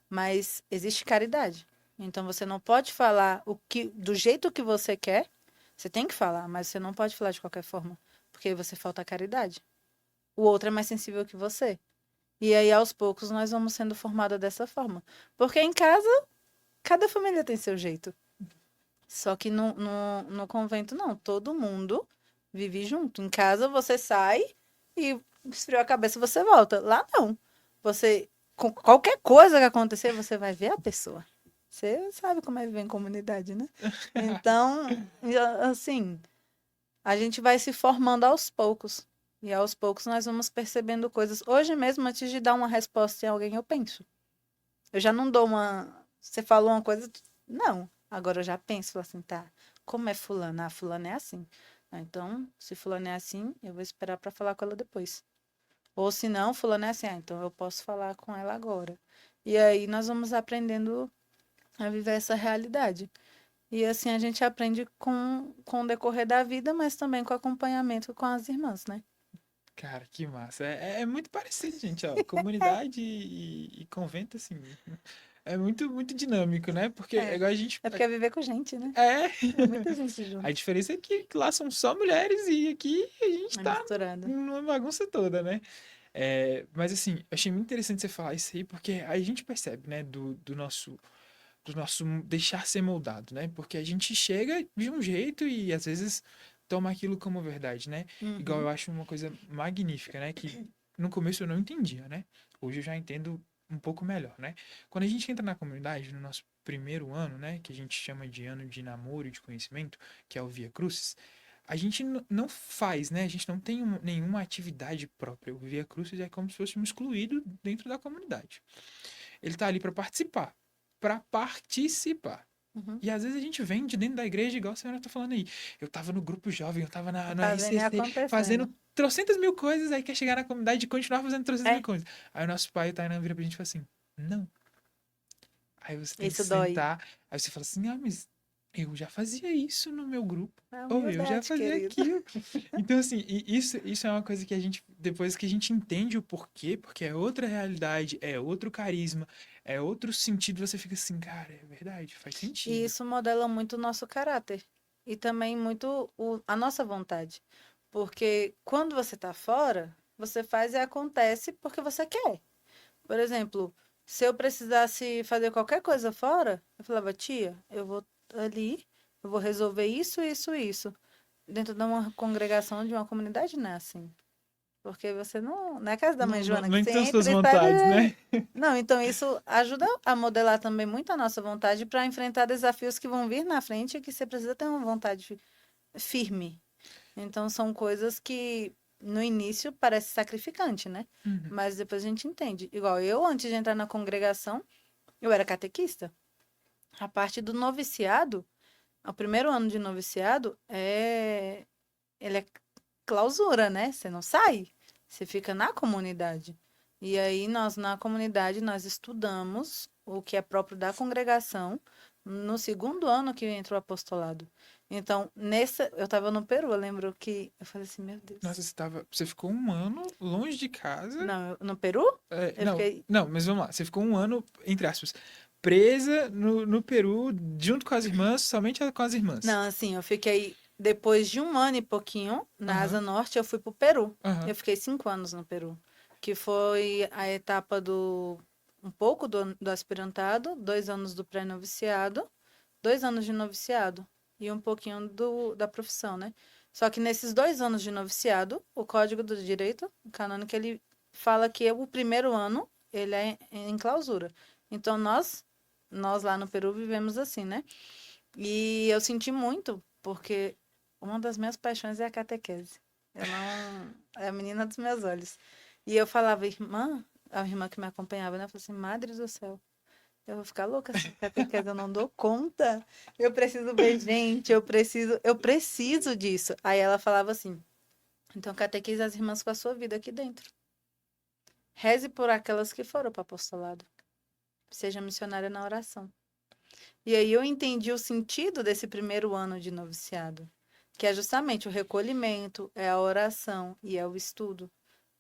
mas existe caridade. Então você não pode falar do jeito que você quer, você tem que falar, mas você não pode falar de qualquer forma, porque aí você falta a caridade. O outro é mais sensível que você. E aí, aos poucos, nós vamos sendo formadas dessa forma. Porque em casa, cada família tem seu jeito. Só que no convento, não. Todo mundo vive junto. Em casa, você sai e esfriou a cabeça, você volta. Lá, não. Você, com qualquer coisa que acontecer, você vai ver a pessoa. Você sabe como é viver em comunidade, né? Então, assim, a gente vai se formando aos poucos. E aos poucos nós vamos percebendo coisas. Hoje mesmo, antes de dar uma resposta em alguém, eu penso. Eu já não dou uma. Você falou uma coisa. Não. Agora eu já penso, falo assim, tá. Como é fulana? Ah, fulana é assim. Ah, então, se fulana é assim, eu vou esperar para falar com ela depois. Ou se não, fulana é assim, ah, então eu posso falar com ela agora. E aí nós vamos aprendendo a viver essa realidade. E assim a gente aprende com o decorrer da vida, mas também com acompanhamento com as irmãs, né? Cara, que massa. É muito parecido, gente, ó. Comunidade e convento, assim, é muito, muito dinâmico, né? Porque É. agora a gente. É porque é viver com gente, né? É. É muita gente junto. A diferença é que lá são só mulheres e aqui a gente É tá misturado. numa bagunça toda, né? É, mas assim, eu achei muito interessante você falar isso aí, porque aí a gente percebe, né, do nosso deixar ser moldado, né? Porque a gente chega de um jeito e às vezes toma aquilo como verdade, né? Igual eu Uhum. acho uma coisa magnífica, né? Que no começo eu não entendia, né? Hoje eu já entendo um pouco melhor, né? Quando a gente entra na comunidade, no nosso primeiro ano, né? Que a gente chama de ano de namoro e de conhecimento, que é o Via Crucis, a gente não faz, né? A gente não tem nenhuma atividade própria. O Via Crucis é como se fosse um excluído dentro da comunidade. Ele tá ali para participar. Para participar. Uhum. E às vezes a gente vem de dentro da igreja, igual a senhora tá falando aí. Eu tava no grupo jovem, eu tava no Tá vendo RCC, fazendo acontecendo. trocentas mil coisas, aí quer chegar na comunidade e continuar fazendo trocentas mil É, coisas. Aí o nosso pai, o Tainan, vira pra gente e fala assim, não. Aí você tem que isso dói. sentar, aí você fala assim, ah, mas eu já fazia isso no meu grupo. É Ou eu já humildade, fazia querido. aquilo. Então, assim, isso é uma coisa que a gente, depois que a gente entende o porquê, porque é outra realidade, é outro carisma, é outro sentido, você fica assim, cara, é verdade, faz E sentido. isso modela muito o nosso caráter e também muito a nossa vontade. Porque quando você está fora, você faz e acontece porque você quer. Por exemplo, se eu precisasse fazer qualquer coisa fora, eu falava, tia, eu vou ali, eu vou resolver isso, isso, isso. Dentro de uma congregação, de uma comunidade, não é assim. Porque você não é casa da mãe Não, não, Joana que não você tem as suas entra e sai. vontades, né? Não, então isso ajuda a modelar também muito a nossa vontade para enfrentar desafios que vão vir na frente e que você precisa ter uma vontade firme. Então são coisas que no início parece sacrificante, né? Uhum. Mas depois a gente entende. Igual eu, antes de entrar na congregação, eu era catequista. A parte do noviciado, o primeiro ano de noviciado ele é clausura, né? Você não sai, você fica na comunidade. E aí nós na comunidade nós estudamos o que é próprio da congregação no segundo ano que entra o apostolado. Então, eu estava no Peru, eu lembro que eu falei assim, meu Nossa, Deus. você ficou um ano longe de casa. Não, no Peru? Eu Não, fiquei. não, mas vamos lá. Você ficou um ano, entre aspas, presa no Peru, junto com as irmãs, somente com as irmãs. Não, assim, eu fiquei. Depois de um ano e pouquinho, na Asa Aham, Norte, eu fui pro Peru. aham. Eu fiquei 5 anos no Peru. Que foi a etapa do. Um pouco do aspirantado, 2 anos do pré-noviciado, 2 anos de noviciado e um pouquinho da profissão, né? Só que nesses 2 anos de noviciado, o Código do Direito Canônico, ele fala que o primeiro ano, ele é em clausura. Então, nós lá no Peru vivemos assim, né? E eu senti muito, porque uma das minhas paixões é a catequese. Eu não. É a menina dos meus olhos. E eu falava, irmã, a irmã que me acompanhava, né? Eu falei assim, Madre do céu, eu vou ficar louca sem catequese, eu não dou conta. Eu preciso ver gente, eu preciso disso. Aí ela falava assim, então catequize as irmãs com a sua vida aqui dentro. Reze por aquelas que foram para o apostolado. Seja missionária na oração. E aí eu entendi o sentido desse primeiro ano de noviciado, que é justamente o recolhimento, é a oração e é o estudo.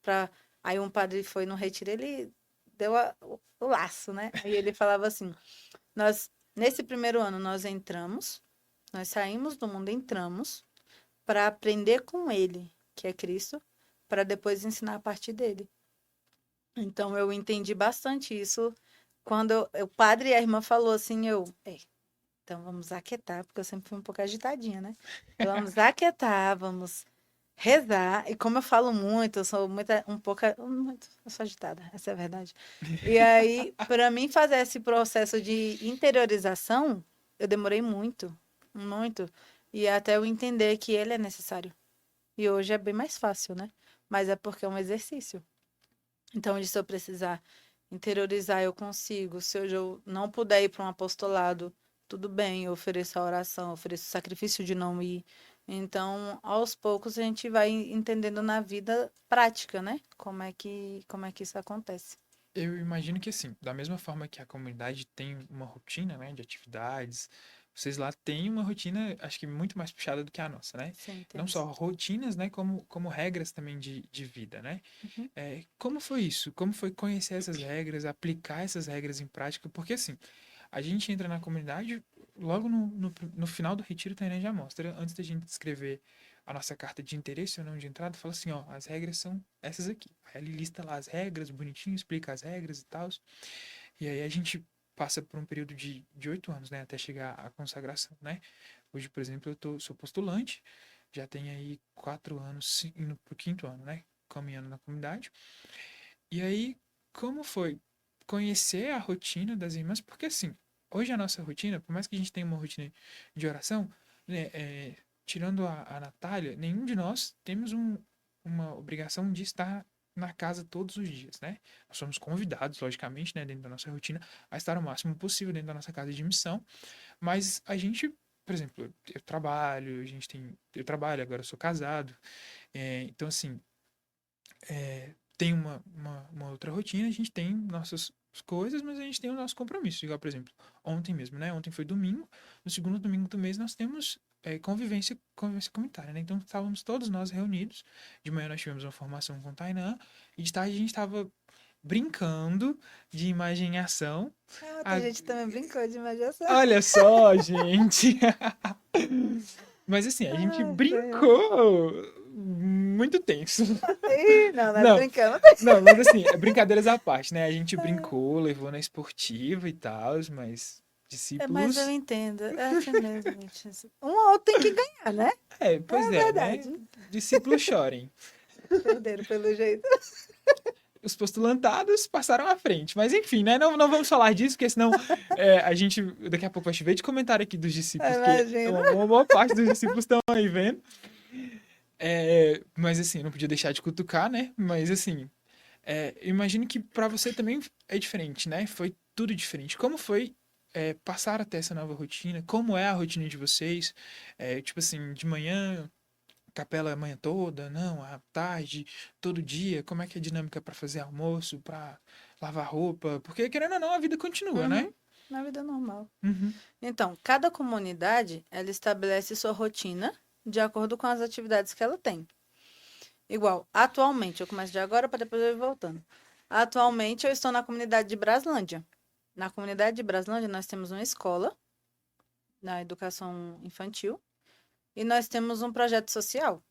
Pra... Aí um padre foi no retiro, ele deu o laço, né? Aí ele falava assim, nesse primeiro ano nós saímos do mundo, entramos para aprender com ele, que é Cristo, para depois ensinar a partir dele. Então eu entendi bastante isso quando o padre e a irmã falou assim, então vamos aquietar, porque eu sempre fui um pouco agitadinha, né? Então, vamos aquietar, vamos rezar. E como eu falo muito, eu sou eu sou agitada, essa é a verdade. E aí, para mim fazer esse processo de interiorização, eu demorei muito, muito. E até eu entender que ele é necessário. E hoje é bem mais fácil, né? Mas é porque é um exercício. Então, se eu precisar interiorizar, eu consigo. Se hoje eu não puder ir para um apostolado, tudo bem, eu ofereço a oração, eu ofereço o sacrifício de não ir. Então, aos poucos, a gente vai entendendo na vida prática, né? Como é que isso acontece. Eu imagino que assim, da mesma forma que a comunidade tem uma rotina, né, de atividades, vocês lá têm uma rotina, acho que muito mais puxada do que a nossa, né? Sim, Não temos. só rotinas, né, como regras também de vida, né? Uhum. Como foi isso? Como foi conhecer essas regras, aplicar essas regras em prática? Porque assim, a gente entra na comunidade, logo no final do retiro, a Tainá já mostra, antes da gente escrever a nossa carta de interesse ou não de entrada, fala assim, ó, as regras são essas aqui. Aí ele lista lá as regras, bonitinho, explica as regras e tal. E aí a gente passa por um período de 8 anos, né, até chegar à consagração, né? Hoje, por exemplo, sou postulante, já tenho aí 4 anos indo pro quinto ano, né, caminhando na comunidade. E aí, como foi conhecer a rotina das irmãs? Porque assim, hoje a nossa rotina, por mais que a gente tenha uma rotina de oração, né, tirando a Natália, nenhum de nós temos uma obrigação de estar na casa todos os dias, né? Nós somos convidados, logicamente, né, dentro da nossa rotina, a estar o máximo possível dentro da nossa casa de missão, mas a gente, por exemplo, eu trabalho, eu trabalho, agora eu sou casado, então assim, tem uma outra rotina, a gente tem nossas coisas, mas a gente tem o nosso compromisso. Igual, por exemplo, ontem mesmo, né? Ontem foi domingo, no segundo domingo do mês nós temos convivência comunitária, né? Então estávamos todos nós reunidos. De manhã nós tivemos uma formação com o Tainan, e de tarde a gente estava brincando de imagem em ação. A gente também brincou de imaginação. Olha só, gente! Mas assim, a gente brincou muito tenso. Ih, não, nós Não. brincamos. Não, mas assim, brincadeiras à parte, né? A gente brincou, levou na esportiva e tal, mas Mas discípulos. eu entendo. É assim mesmo, gente. Um ou outro tem que ganhar, né? Pois É é, verdade. né? Discípulos chorem. Perderam pelo jeito. Os postulantados passaram à frente. Mas enfim, né? Não vamos falar disso, porque senão a gente daqui a pouco vai chover de comentário aqui dos discípulos, porque Imagina. uma boa parte dos discípulos estão aí vendo. Mas assim, não podia deixar de cutucar, né? Mas assim, eu imagino que para você também é diferente, né? Foi tudo diferente. Como foi passar até essa nova rotina? Como é a rotina de vocês? Tipo assim, de manhã, capela a manhã toda? Não, à tarde, todo dia? Como é que é a dinâmica para fazer almoço, para lavar roupa? Porque querendo ou não, a vida continua, né? Na vida normal. Uhum. Então, cada comunidade, ela estabelece sua rotina de acordo com as atividades que ela tem. Igual, atualmente, eu começo de agora para depois eu ir voltando. Atualmente, eu estou na comunidade de Braslândia. Na comunidade de Braslândia, nós temos uma escola na educação infantil e nós temos um projeto social.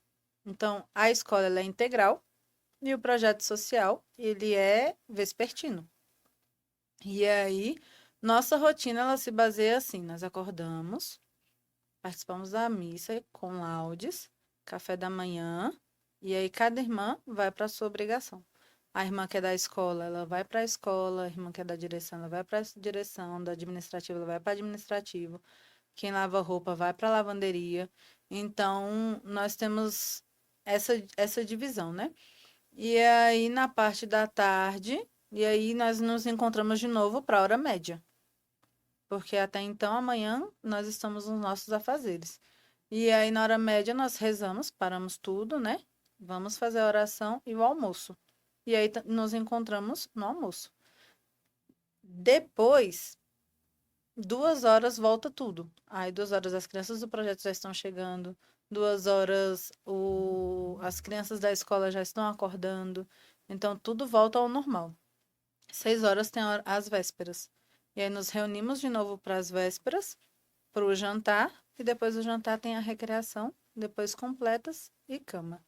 Então, a escola ela é integral e o projeto social, ele é vespertino. E aí, nossa rotina, ela se baseia assim, nós acordamos, participamos da missa com laudes, café da manhã, e aí cada irmã vai para a sua obrigação. A irmã que é da escola, ela vai para a escola, a irmã que é da direção, ela vai para a direção, da administrativa, ela vai para administrativo. Quem lava roupa vai para a lavanderia. Então, nós temos essa divisão, né? E aí, na parte da tarde, e aí nós nos encontramos de novo para a hora média. Porque até então, amanhã, nós estamos nos nossos afazeres. E aí, na hora média, nós rezamos, paramos tudo, né? Vamos fazer a oração e o almoço. E aí, nos encontramos no almoço. Depois, 2 horas volta tudo. Aí, 2 horas as crianças do projeto já estão chegando. 2 horas as crianças da escola já estão acordando. Então, tudo volta ao normal. 6 horas tem as vésperas. E aí, nos reunimos de novo para as vésperas, para o jantar. E depois do jantar tem a recreação, depois completas e cama.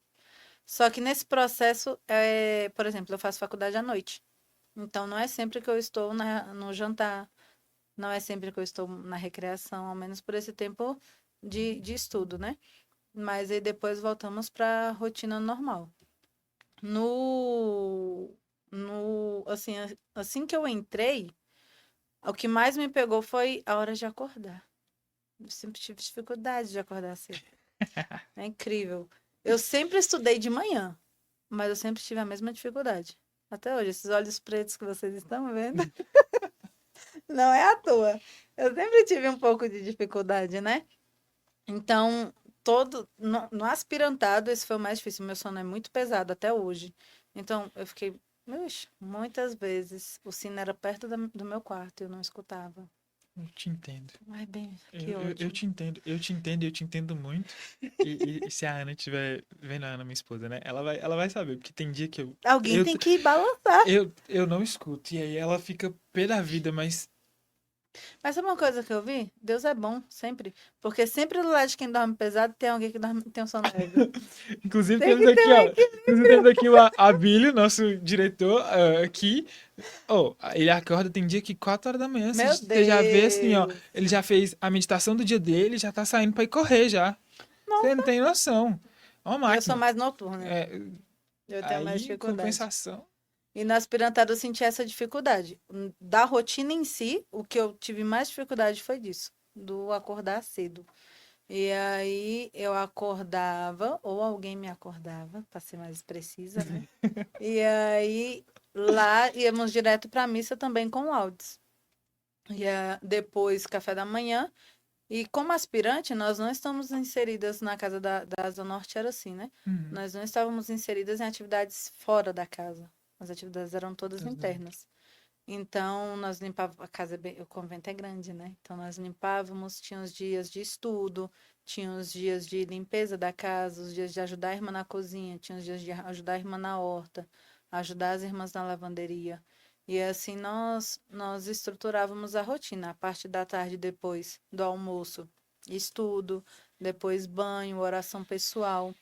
Só que nesse processo, por exemplo, eu faço faculdade à noite. Então, não é sempre que eu estou no jantar. Não é sempre que eu estou na recreação, ao menos por esse tempo de estudo, né? Mas aí depois voltamos para a rotina normal. Assim que eu entrei, o que mais me pegou foi a hora de acordar. Eu sempre tive dificuldade de acordar cedo. É incrível. Eu sempre estudei de manhã, mas eu sempre tive a mesma dificuldade. Até hoje, esses olhos pretos que vocês estão vendo, não é à toa. Eu sempre tive um pouco de dificuldade, né? Então, no aspirantado, esse foi o mais difícil. Meu sono é muito pesado até hoje. Então, eu fiquei, muitas vezes, o sino era perto do meu quarto e eu não escutava. Eu te entendo. Ai, bem, que Eu ótimo. te entendo, eu te entendo muito. E se a Ana estiver vendo a Ana, minha esposa, né? Ela vai saber, porque tem dia que Alguém tem que balançar. eu não escuto. E aí ela fica pé da vida, mas Mas sabe uma coisa que eu vi? Deus é bom, sempre. Porque sempre do lado de quem dorme pesado tem alguém que tem um sono leve. inclusive Tem temos aqui, ó. Inclusive temos aqui o Abílio, nosso diretor, aqui. Ele acorda, tem dia que 4 horas da manhã. Meu Você já vê assim, ó. Deus. Ele já fez a meditação do dia dele, já tá saindo pra ir correr já. Você não tem noção. É uma Eu sou máquina. mais noturna. Eu tenho mais Aí, dificuldade. compensação. E no aspirantado eu senti essa dificuldade. Da rotina em si, o que eu tive mais dificuldade foi disso, do acordar cedo. E aí eu acordava, ou alguém me acordava, para ser mais precisa, né? E aí lá íamos direto para a missa também com laudes. E depois café da manhã E como aspirante, nós não estamos inseridas na casa da Asa Norte, era assim, né? Uhum. Nós não estávamos inseridas em atividades fora da casa. As atividades eram todas Todas internas. Então, nós limpávamos, a casa, o convento é grande, né? Então, nós limpávamos, tinha os dias de estudo, tinha os dias de limpeza da casa, os dias de ajudar a irmã na cozinha, tinha os dias de ajudar a irmã na horta, ajudar as irmãs na lavanderia. E assim nós estruturávamos a rotina. A parte da tarde, depois do almoço, estudo, depois banho, oração pessoal.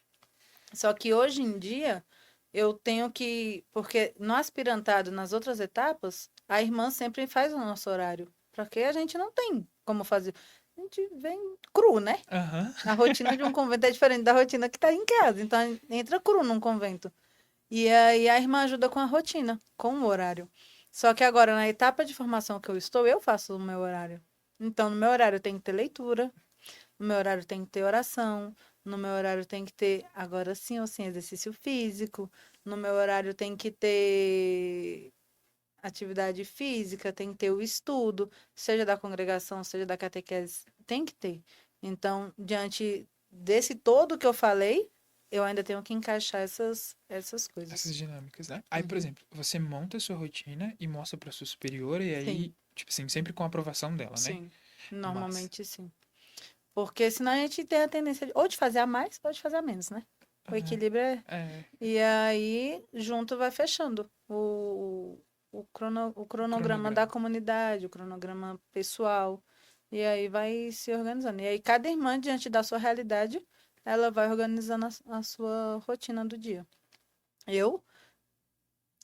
Só que hoje em dia eu tenho que, porque no aspirantado, nas outras etapas, a irmã sempre faz o nosso horário, porque a gente não tem como fazer. A gente vem cru, né? Aham. A rotina de um convento é diferente da rotina que está em casa, então entra cru num convento. E aí a irmã ajuda com a rotina, com o horário. Só que agora, na etapa de formação que eu estou, eu faço o meu horário. Então, no meu horário tem que ter leitura, no meu horário tem que ter oração, no meu horário tem que ter, agora sim ou sim, exercício físico, no meu horário tem que ter atividade física, tem que ter o estudo, seja da congregação, seja da catequese, tem que ter. Então, diante desse todo que eu falei, eu ainda tenho que encaixar essas coisas. Essas dinâmicas, né? Aí, por Uhum. exemplo, você monta a sua rotina e mostra pra sua superiora e aí, Sim, tipo assim, sempre com a aprovação dela, né? sim. Massa. Normalmente sim. Porque senão a gente tem a tendência ou de fazer a mais ou de fazer a menos, né? O equilíbrio é. É, E aí, junto vai fechando o cronograma da comunidade, o cronograma pessoal. E aí vai se organizando. E aí, cada irmã, diante da sua realidade, ela vai organizando a sua rotina do dia. Eu,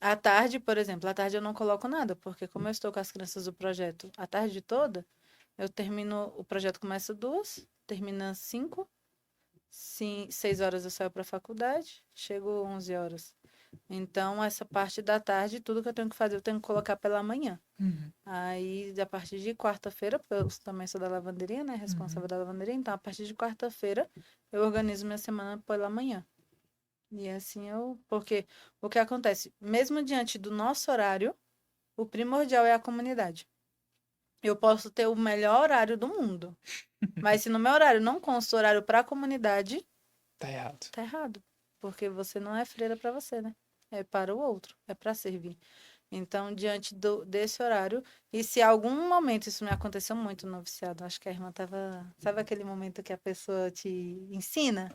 à tarde, por exemplo, à tarde eu não coloco nada, porque como eu estou com as crianças do projeto a tarde toda, eu termino, o projeto começa 2, termina 5, 6 horas eu saio para a faculdade, chego 11 horas. Então, essa parte da tarde, tudo que eu tenho que fazer, eu tenho que colocar pela manhã. uhum, Aí, a partir de quarta-feira, porque eu também sou da lavanderia, né? Responsável da lavanderia. Então, a partir de quarta-feira, eu organizo minha semana pela manhã. E assim porque o que acontece? Mesmo diante do nosso horário, o primordial é a comunidade. Eu posso ter o melhor horário do mundo, mas se no meu horário não consta horário para a comunidade, tá errado. tá errado. Porque você não é freira para você, né? É para o outro, é para servir. Então, diante desse horário, e se algum momento, isso me aconteceu muito no noviciado, acho que a irmã tava, sabe aquele momento que a pessoa te ensina?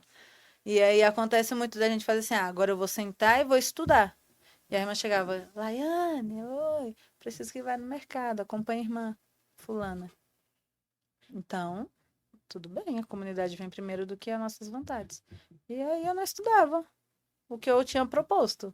E aí acontece muito da gente fazer assim, agora eu vou sentar e vou estudar. E a irmã chegava, Laiane, oi, preciso que vá no mercado, acompanhe a irmã fulana. Então, tudo bem, a comunidade vem primeiro do que as nossas vontades. E aí eu não estudava o que eu tinha proposto.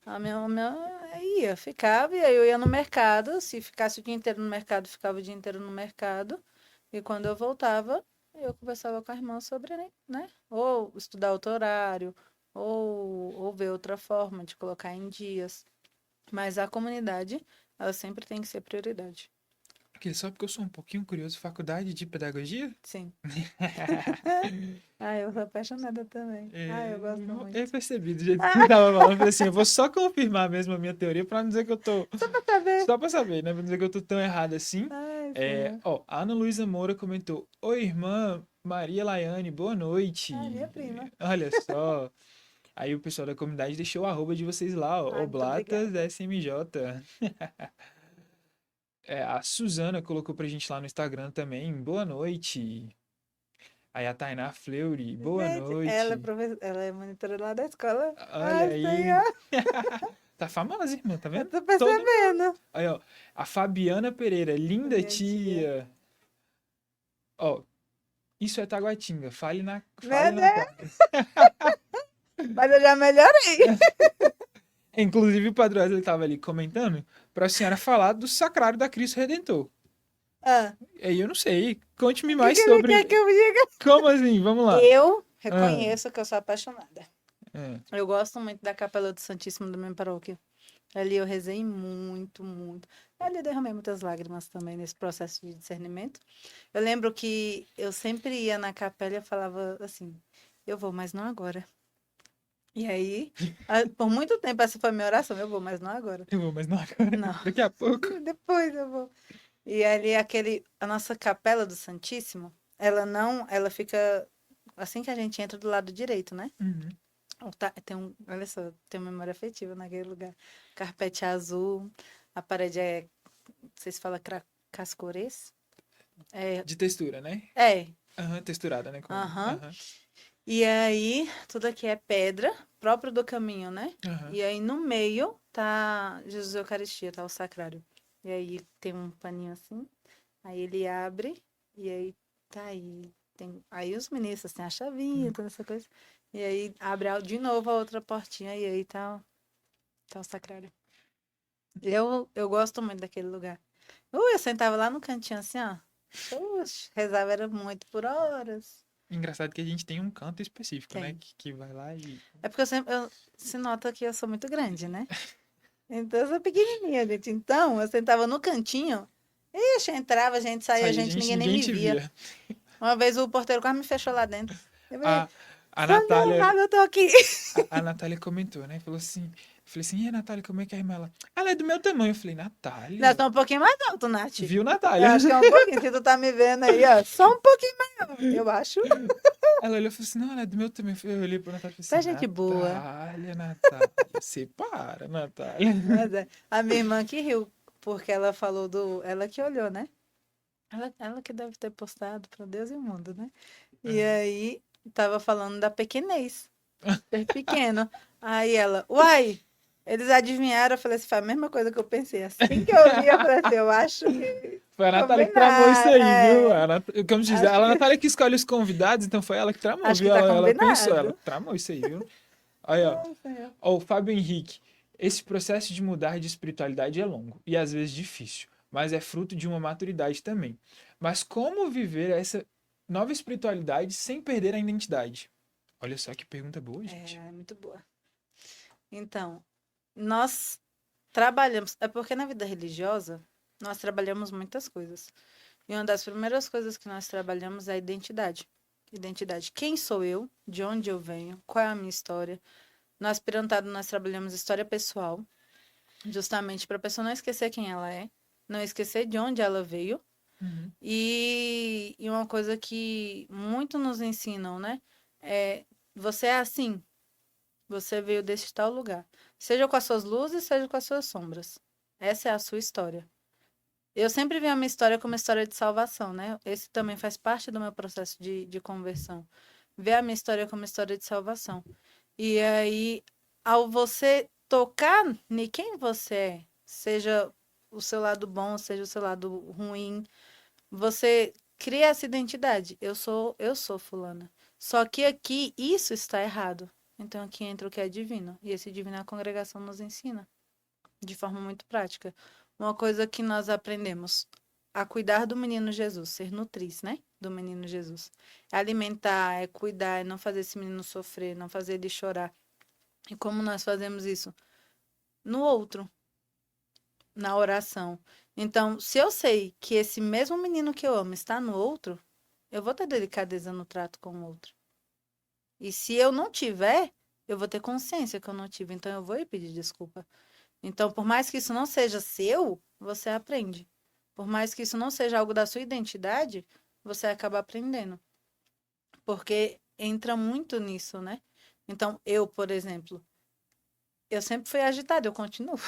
A minha ficava, e aí eu ia no mercado, se ficasse o dia inteiro no mercado, ficava o dia inteiro no mercado, e quando eu voltava, eu conversava com a irmã sobre, né, ou estudar outro horário, ou ver outra forma de colocar em dias. Mas a comunidade, ela sempre tem que ser prioridade. Porque só porque eu sou um pouquinho curioso, faculdade de pedagogia? Sim. Eu sou apaixonada também. Eu gosto muito. Eu percebi do jeito que você tava falando. Eu falei assim, eu vou só confirmar mesmo a minha teoria pra não dizer que eu tô. Só pra saber. Só pra saber, né? Pra não dizer que eu tô tão errado assim. Senhor. Ó, a Ana Luísa Moura comentou: oi, irmã Maria Laiane, boa noite. Minha prima. Olha só. Aí o pessoal da comunidade deixou o arroba de vocês lá, ó. Muito Oblatas obrigada. SMJ. A Suzana colocou pra gente lá no Instagram também. Boa noite. Aí a Tainá Fleury, boa Gente, noite. ela é monitora lá da escola. Olha aí. Senhor. Tá famosa, irmã, tá Eu vendo? tô percebendo. Aí, ó. A Fabiana Pereira, linda Minha tia. Ó, isso é Taguatinga. Fale na Meu cara. Mas eu já melhorei. Inclusive, o Padre Wesley tava ali comentando pra senhora falar do Sacrário da Cristo Redentor. Aí eu não sei. Conte-me O mais que ele sobre. quer que eu diga? Como assim? Vamos lá. Eu reconheço que eu sou apaixonada. É. Eu gosto muito da Capela do Santíssimo da minha paróquia. Ali eu rezei muito, muito. Ali eu derramei muitas lágrimas também nesse processo de discernimento. Eu lembro que eu sempre ia na capela e falava assim, eu vou, mas não agora. E aí, por muito tempo essa foi a minha oração, eu vou, mas não agora. Eu vou, mas não agora. Não. Daqui a pouco. Depois eu vou. E ali a nossa Capela do Santíssimo, ela fica assim que a gente entra do lado direito, né? Uhum. Olha só, tem uma memória afetiva naquele lugar. Carpete azul, a parede é, vocês falam cascorês? De textura, né? É, Aham, texturada, né? aham. Aham. E aí, tudo aqui é pedra, próprio do caminho, né? Aham. E aí no meio tá Jesus Eucaristia, tá o sacrário. E aí tem um paninho assim, aí ele abre, e aí tá aí. Aí os ministros têm a chavinha, toda essa coisa. E aí abre de novo a outra portinha, e aí tá o sacrário. Eu gosto muito daquele lugar. Eu sentava lá no cantinho assim, ó. Oxe, rezava era muito por horas. Engraçado que a gente tem um canto específico, né? Tem. Que vai lá e. É porque se nota que eu sou muito grande, né? Então eu sou pequenininha, gente. Então eu sentava no cantinho. Ixi, entrava, a gente saía, a Saía gente, ninguém nem ninguém me te via. via. Uma vez o porteiro quase me fechou lá dentro. Eu falei, A Sandra, Natália, eu tô aqui. a Natália comentou, né? Falou assim. Eu falei assim, e a Natália, como é que é a irmã? Ela é do meu tamanho. Eu falei, Nós Natália? estamos um pouquinho mais alto, Nath. Viu, Eu Natália? acho que é um pouquinho. Se tu tá me vendo aí, ó. Só um pouquinho maior, eu acho. Ela olhou e falou assim, não, ela é do meu tamanho. Eu olhei pra Natália e Tá falei assim, gente boa. Natália, separa, Natália. Mas é. A minha irmã que riu, porque ela falou do. Ela que olhou, né? Ela que deve ter postado para Deus e o mundo, né? E aí tava falando da pequenez. Ser pequeno. Aí ela, uai, eles adivinharam. Eu falei assim, foi a mesma coisa que eu pensei. Assim que eu vi, eu falei assim, eu acho que. Foi a Natália que tramou isso aí, viu? Como diz, Acho ela, a que- Natália que escolhe os convidados, então foi ela que tramou, Acho que viu? tá Ela pensou, ela combinado. tramou isso aí, viu? Aí, ó. Ai, Senhor. Ó, o Fábio Henrique. Esse processo de mudar de espiritualidade é longo e às vezes difícil, mas é fruto de uma maturidade também. Mas como viver essa nova espiritualidade sem perder a identidade? Olha só que pergunta boa, gente. É muito boa. Então, nós trabalhamos. É porque na vida religiosa, nós trabalhamos muitas coisas. E uma das primeiras coisas que nós trabalhamos é a identidade. Identidade. Quem sou eu? De onde eu venho? Qual é a minha história? No aspirantado, nós trabalhamos história pessoal, justamente para a pessoa não esquecer quem ela é, não esquecer de onde ela veio. Uhum. E uma coisa que muito nos ensinam, né? É você é assim, você veio desse tal lugar. Seja com as suas luzes, seja com as suas sombras. Essa é a sua história. Eu sempre vi a minha história como uma história de salvação, né? Esse também faz parte do meu processo de conversão. Ver a minha história como uma história de salvação. E aí, ao você tocar em quem você é, seja o seu lado bom, seja o seu lado ruim, você cria essa identidade. Eu sou fulana. Só que aqui isso está errado. Então aqui entra o que é divino. E esse divino a congregação nos ensina de forma muito prática. Uma coisa que nós aprendemos a cuidar do menino Jesus, ser nutriz, né? Do menino Jesus. É alimentar, é cuidar, é não fazer esse menino sofrer, não fazer ele chorar. E como nós fazemos isso? No outro, na oração. Então, se eu sei que esse mesmo menino que eu amo está no outro, eu vou ter delicadeza no trato com o outro. E se eu não tiver, eu vou ter consciência que eu não tive, então eu vou ir pedir desculpa. Então, por mais que isso não seja seu, você aprende. Por mais que isso não seja algo da sua identidade, você acaba aprendendo. Porque entra muito nisso, né? Então, eu, por exemplo, eu sempre fui agitada, eu continuo.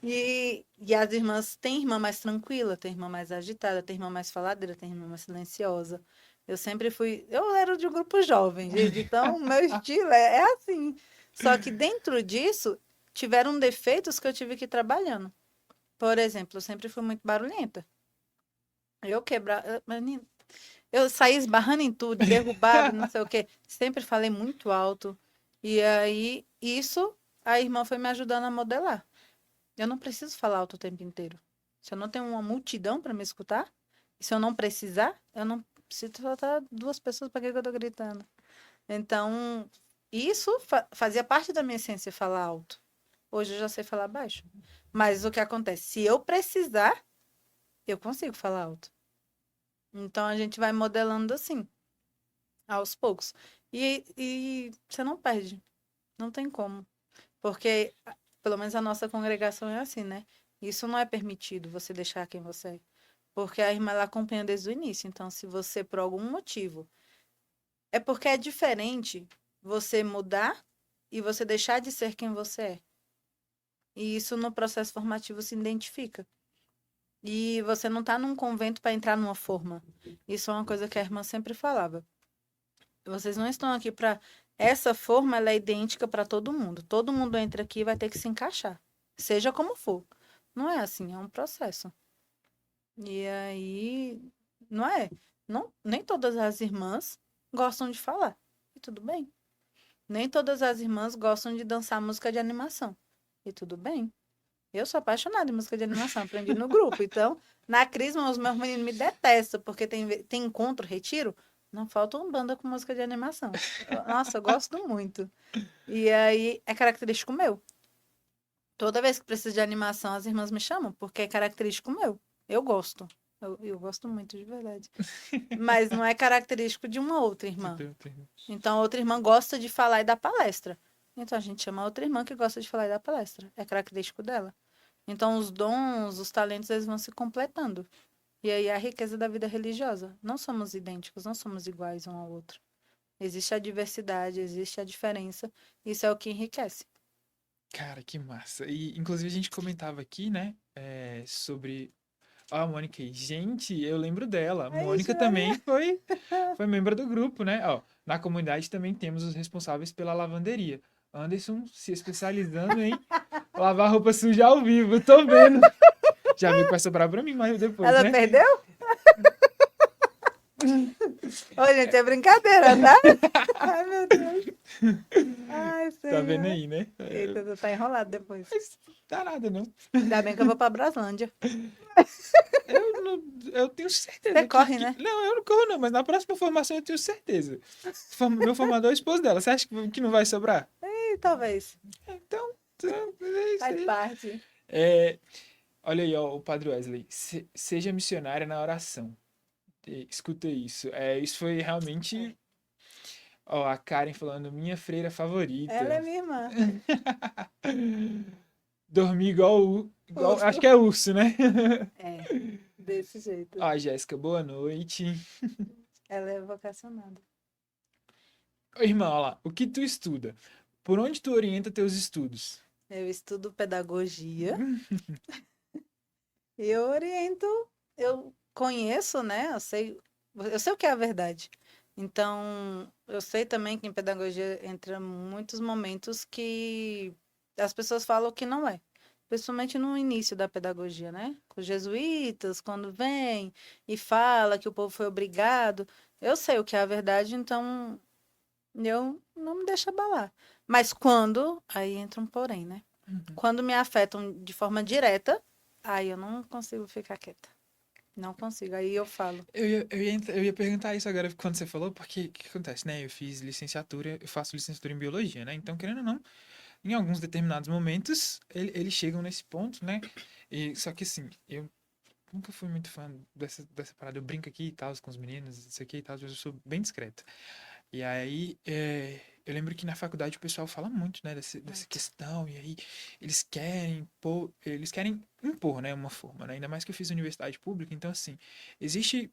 E as irmãs, tem irmã mais tranquila, tem irmã mais agitada, tem irmã mais faladeira, tem irmã mais silenciosa. Eu sempre fui. Eu era de um grupo jovem, gente, então meu estilo é assim. Só que dentro disso, tiveram defeitos que eu tive que ir trabalhando. Por exemplo, eu sempre fui muito barulhenta. Eu quebrava. Eu saía esbarrando em tudo, derrubava, não sei o quê. Sempre falei muito alto. E aí, isso, a irmã foi me ajudando a modelar. Eu não preciso falar alto o tempo inteiro. Se eu não tenho uma multidão para me escutar, e se eu não precisar, eu não preciso faltar duas pessoas para que eu tô gritando. Então, isso fazia parte da minha essência falar alto. Hoje eu já sei falar baixo. Mas o que acontece? Se eu precisar, eu consigo falar alto. Então a gente vai modelando assim, aos poucos. E você não perde. Não tem como. Porque, pelo menos a nossa congregação é assim, né? Isso não é permitido, você deixar quem você é. Porque a irmã, ela acompanha desde o início. Então, se você, por algum motivo... É porque é diferente você mudar e você deixar de ser quem você é. E isso no processo formativo se identifica. E você não está num convento para entrar numa forma. Isso é uma coisa que a irmã sempre falava. Vocês não estão aqui para... Essa forma, ela é idêntica para todo mundo. Todo mundo entra aqui e vai ter que se encaixar. Seja como for. Não é assim, é um processo. E aí, não é? Não, nem todas as irmãs gostam de falar. E tudo bem. Nem todas as irmãs gostam de dançar música de animação. E tudo bem. Eu sou apaixonada em música de animação, aprendi no grupo. Então, na Crisma, os meus meninos me detestam, porque tem encontro, retiro, não falta uma banda com música de animação. Nossa, eu gosto muito. E aí, é característico meu. Toda vez que precisa de animação, as irmãs me chamam, porque é característico meu. Eu gosto. Eu gosto muito, de verdade. Mas não é característico de uma outra irmã. Então, a outra irmã gosta de falar e dar palestra. Então, a gente chama a outra irmã que gosta de falar e dar palestra. É característico dela. Então, os dons, os talentos, eles vão se completando. E aí, a riqueza da vida religiosa. Não somos idênticos, não somos iguais um ao outro. Existe a diversidade, existe a diferença. Isso é o que enriquece. Cara, que massa. E, inclusive, a gente comentava aqui, né, sobre a Mônica. E, gente, eu lembro dela. A Mônica também foi membro do grupo, né? Ó, na comunidade também temos os responsáveis pela lavanderia. Anderson se especializando em lavar roupa suja ao vivo. Tô vendo. Já vi que vai sobrar pra mim, mas depois, Ela né? perdeu? Ô, gente, é brincadeira, tá? Ai, meu Deus. Ai, Senhor. Tá vendo aí, né? Eita, tu tá enrolado depois. Mas dá nada, não. Ainda bem que eu vou pra Braslândia. Eu tenho certeza Você corre, né? Não, eu não corro não, mas na próxima formação eu tenho certeza. Meu formador é o esposo dela. Você acha que não vai sobrar? Ih, talvez. Então, é isso Faz aí. parte. Olha aí, ó, o Padre Wesley. Seja missionária na oração. Escuta isso. Isso foi realmente... Ó, a Karen falando, minha freira favorita. Ela é minha irmã. Dormir igual Urso. acho que é urso, né? É, desse jeito. Ó, Jéssica, boa noite. Ela é vocacionada. Ô, irmã, ó lá, o que tu estuda? Por onde tu orienta teus estudos? Eu estudo pedagogia. E eu oriento, eu conheço, né? Eu sei o que é a verdade. Então, eu sei também que em pedagogia entra muitos momentos que as pessoas falam que não é. Principalmente no início da pedagogia, né? Com os jesuítas, quando vem e fala que o povo foi obrigado. Eu sei o que é a verdade, então eu não me deixo abalar. Mas quando, aí entra um porém, né? Quando me afetam de forma direta, aí eu não consigo ficar quieta. Não consigo, aí eu falo. Eu ia perguntar isso agora quando você falou, porque o que acontece, né? Eu faço licenciatura em biologia, né? Então, querendo ou não, em alguns determinados momentos, eles chegam nesse ponto, né? Só que assim, eu nunca fui muito fã dessa parada. Eu brinco aqui e tal com os meninos, isso aqui e tal, mas eu sou bem discreto. E aí, eu lembro que na faculdade o pessoal fala muito, né, dessa questão, e aí eles querem impor, né, uma forma, né? Ainda mais que eu fiz universidade pública, então assim, existe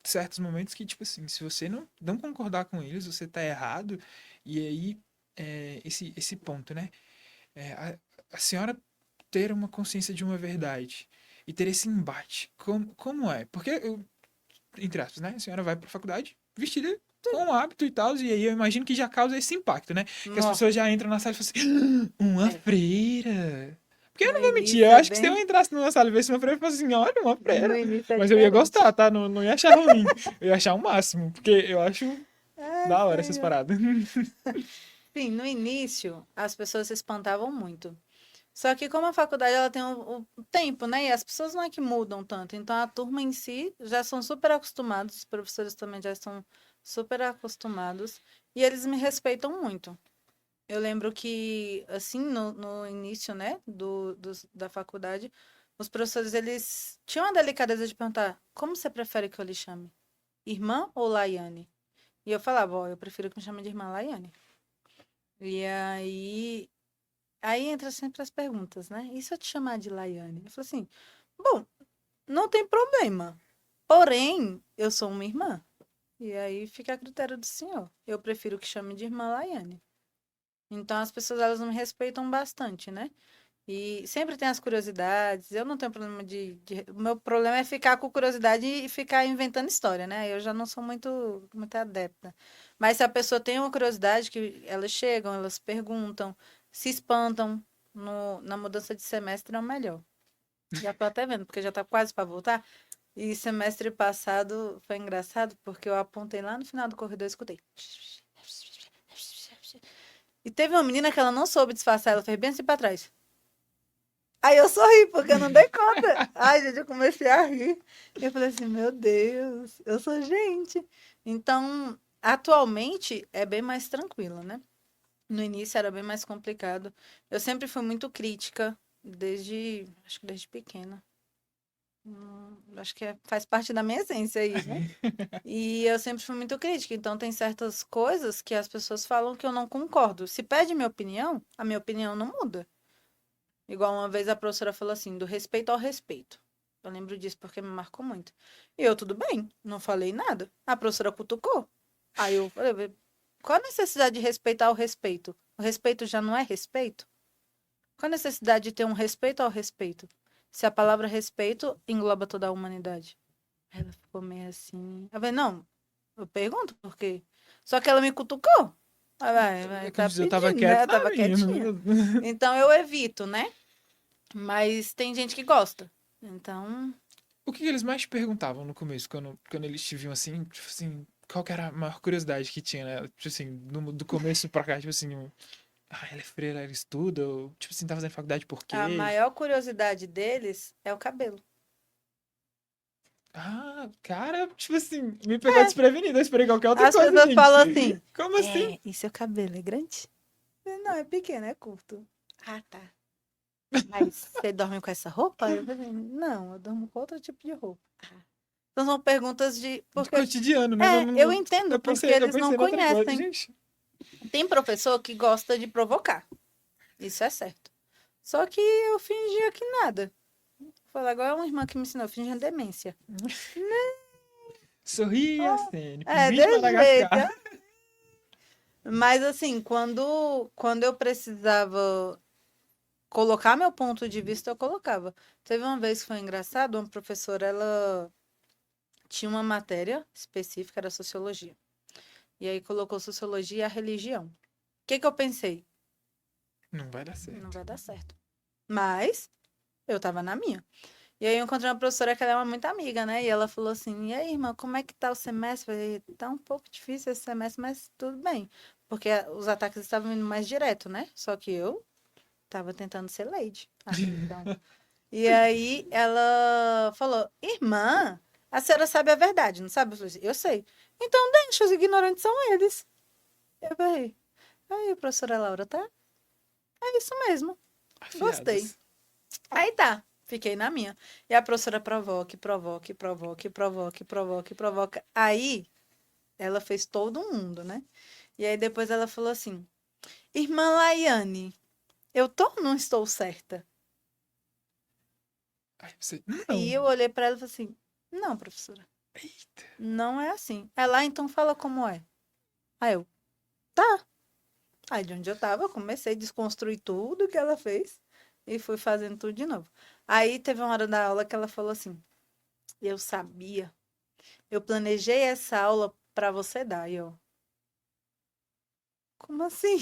certos momentos que, tipo assim, se você não concordar com eles, você tá errado, e aí, esse ponto, né? A senhora ter uma consciência de uma verdade e ter esse embate, como é? Porque, entre aspas, né, a senhora vai pra faculdade vestida com hábito e tal, e aí eu imagino que já causa esse impacto, né? Que as Nossa. pessoas já entram na sala e falam assim, uma freira. Porque eu não No vou mentir, início eu é acho que se eu bem- entrasse numa sala e visse uma freira, eu falasse assim, olha, uma freira. No início é Mas eu ia diferente. gostar, tá? Não ia achar ruim. Eu ia achar o máximo, porque eu acho Ai, da hora essas Senhor. paradas. Sim, no início as pessoas se espantavam muito. Só que como a faculdade ela tem o tempo, né? E as pessoas não é que mudam tanto. Então a turma em si já são super acostumados, os professores também já estão super acostumados. E eles me respeitam muito. Eu lembro que, assim, no início, né, da faculdade, os professores, eles tinham a delicadeza de perguntar, como você prefere que eu lhe chame? Irmã ou Laiane? E eu falava, ó, eu prefiro que me chame de irmã Laiane. E aí entra sempre as perguntas, né? E se eu te chamar de Laiane? Eu falo assim, bom, não tem problema. Porém, eu sou uma irmã. E aí fica a critério do senhor. Eu prefiro que chame de irmã Laiane. Então, as pessoas, elas me respeitam bastante, né? E sempre tem as curiosidades. Eu não tenho problema O meu problema é ficar com curiosidade e ficar inventando história, né? Eu já não sou muito adepta. Mas se a pessoa tem uma curiosidade, que elas chegam, elas perguntam, se espantam na mudança de semestre, é o melhor. Já tô até vendo, porque já tá quase para voltar. E semestre passado foi engraçado, porque eu apontei lá no final do corredor e escutei. E teve uma menina que ela não soube disfarçar, ela fez bem assim pra trás. Aí eu sorri, porque eu não dei conta. Ai, gente, eu comecei a rir. Eu falei assim, meu Deus, eu sou gente. Então, atualmente é bem mais tranquilo, né? No início era bem mais complicado. Eu sempre fui muito crítica, acho que desde pequena. Acho que faz parte da minha essência aí, né? E eu sempre fui muito crítica, então tem certas coisas que as pessoas falam que eu não concordo. Se pede minha opinião, a minha opinião não muda. Igual uma vez a professora falou assim, do respeito ao respeito. Eu lembro disso porque me marcou muito. E eu, tudo bem, não falei nada. A professora cutucou. Aí eu falei, qual a necessidade de respeitar o respeito? O respeito já não é respeito? Qual a necessidade de ter um respeito ao respeito? Se a palavra respeito engloba toda a humanidade. Ela ficou meio assim. Eu falei, não, eu pergunto por quê. Só que ela me cutucou. Vai, tá Eu tava pedindo, né? quieto, Eu tava menino. quietinha. Então eu evito, né? Mas tem gente que gosta. Então, O que eles mais te perguntavam no começo, quando eles te viam assim, tipo assim, qual que era a maior curiosidade que tinha, né? Tipo assim, do começo pra cá, tipo assim, ela é freira, ela estuda, ou, tipo assim, tá fazendo faculdade por a quê? maior curiosidade deles é o cabelo. Ah, cara, tipo assim, me pegou desprevenido, eu esperei qualquer outra As coisa, pessoas gente. falam assim: Como assim? e seu cabelo é grande? Eu, não, é pequeno, é curto. Ah, tá. Mas você dorme com essa roupa? Eu falei, não, eu durmo com outro tipo de roupa. Ah. Então são perguntas de. Do Porque, cotidiano, né? eu entendo, porque Eu eles não pensei noutra coisa. conhecem. Gente, Tem professor que gosta de provocar. Isso é certo. Só que eu fingia que nada. Falei, agora uma irmã que me ensinou, fingindo demência. sorria, Sene, É, pinguim de desse jeito. Madagascar. Mas assim, quando eu precisava colocar meu ponto de vista, eu colocava. Teve uma vez que foi engraçado, uma professora, ela tinha uma matéria específica, era sociologia. E aí colocou sociologia e a religião. O que que eu pensei? Não vai dar Não certo. vai dar certo. Mas eu tava na minha. E aí eu encontrei uma professora que ela é uma muito amiga, né? E ela falou assim, e aí, irmã, como é que tá o semestre? Eu falei, tá um pouco difícil esse semestre, mas tudo bem. Porque os ataques estavam indo mais direto, né? Só que eu tava tentando ser lady. Então. E aí ela falou, irmã, a senhora sabe a verdade, não sabe? Eu falei, eu sei. Então deixa, os ignorantes são eles. Eu falei, aí, professora Laura, tá? É isso mesmo. Gostei. Afiados. Aí tá, fiquei na minha. E a professora provoca, provoca, provoca, provoca, provoca, provoca. Aí ela fez todo mundo, né? E aí depois ela falou assim: Irmã Laiane, eu tô ou não estou certa? Aí você, Aí eu não. olhei pra ela e falei assim: Não, professora, Eita. não é assim. Ela, então fala como é. Aí eu, tá. Aí de onde eu tava, eu comecei a desconstruir tudo que ela fez e fui fazendo tudo de novo. Aí teve uma hora da aula que ela falou assim: Eu sabia. Eu planejei essa aula para você dar. E eu, como assim?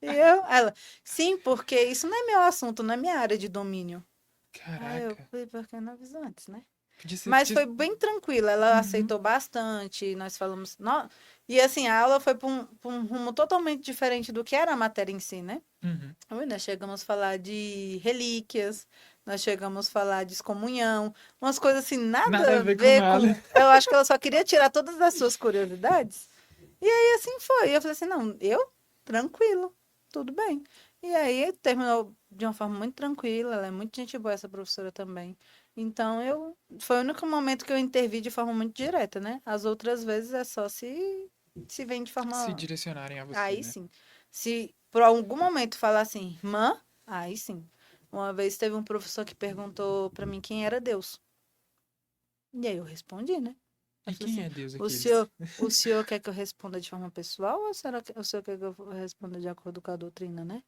Ela, sim, porque isso não é meu assunto, não é minha área de domínio. Aí eu Caraca. falei, por que não avisou antes, né? Podia ser. Mas foi bem tranquila, ela Uhum. aceitou bastante, nós falamos. E assim, a aula foi pra um rumo totalmente diferente do que era a matéria em si, né? Uhum. Nós chegamos a falar de relíquias, nós chegamos a falar de excomunhão, umas coisas assim, Nada nada a a ver com ver nada. com. Eu acho que ela só queria tirar todas as suas curiosidades. E assim foi. Eu falei assim, não, eu? Tranquilo, tudo bem. E aí terminou de uma forma muito tranquila, ela é muito gente boa, essa professora também. Então foi o único momento que eu intervi de forma muito direta, né? As outras vezes é só se vem de Se forma. direcionarem a você, Aí né? sim. Se por algum momento falar assim, irmã, aí sim. Uma vez teve um professor que perguntou pra mim quem era Deus. E aí eu respondi, né? E Eu falei quem assim, é Deus o aqui? senhor quer que eu responda de forma pessoal ou será que o senhor quer que eu responda de acordo com a doutrina, né?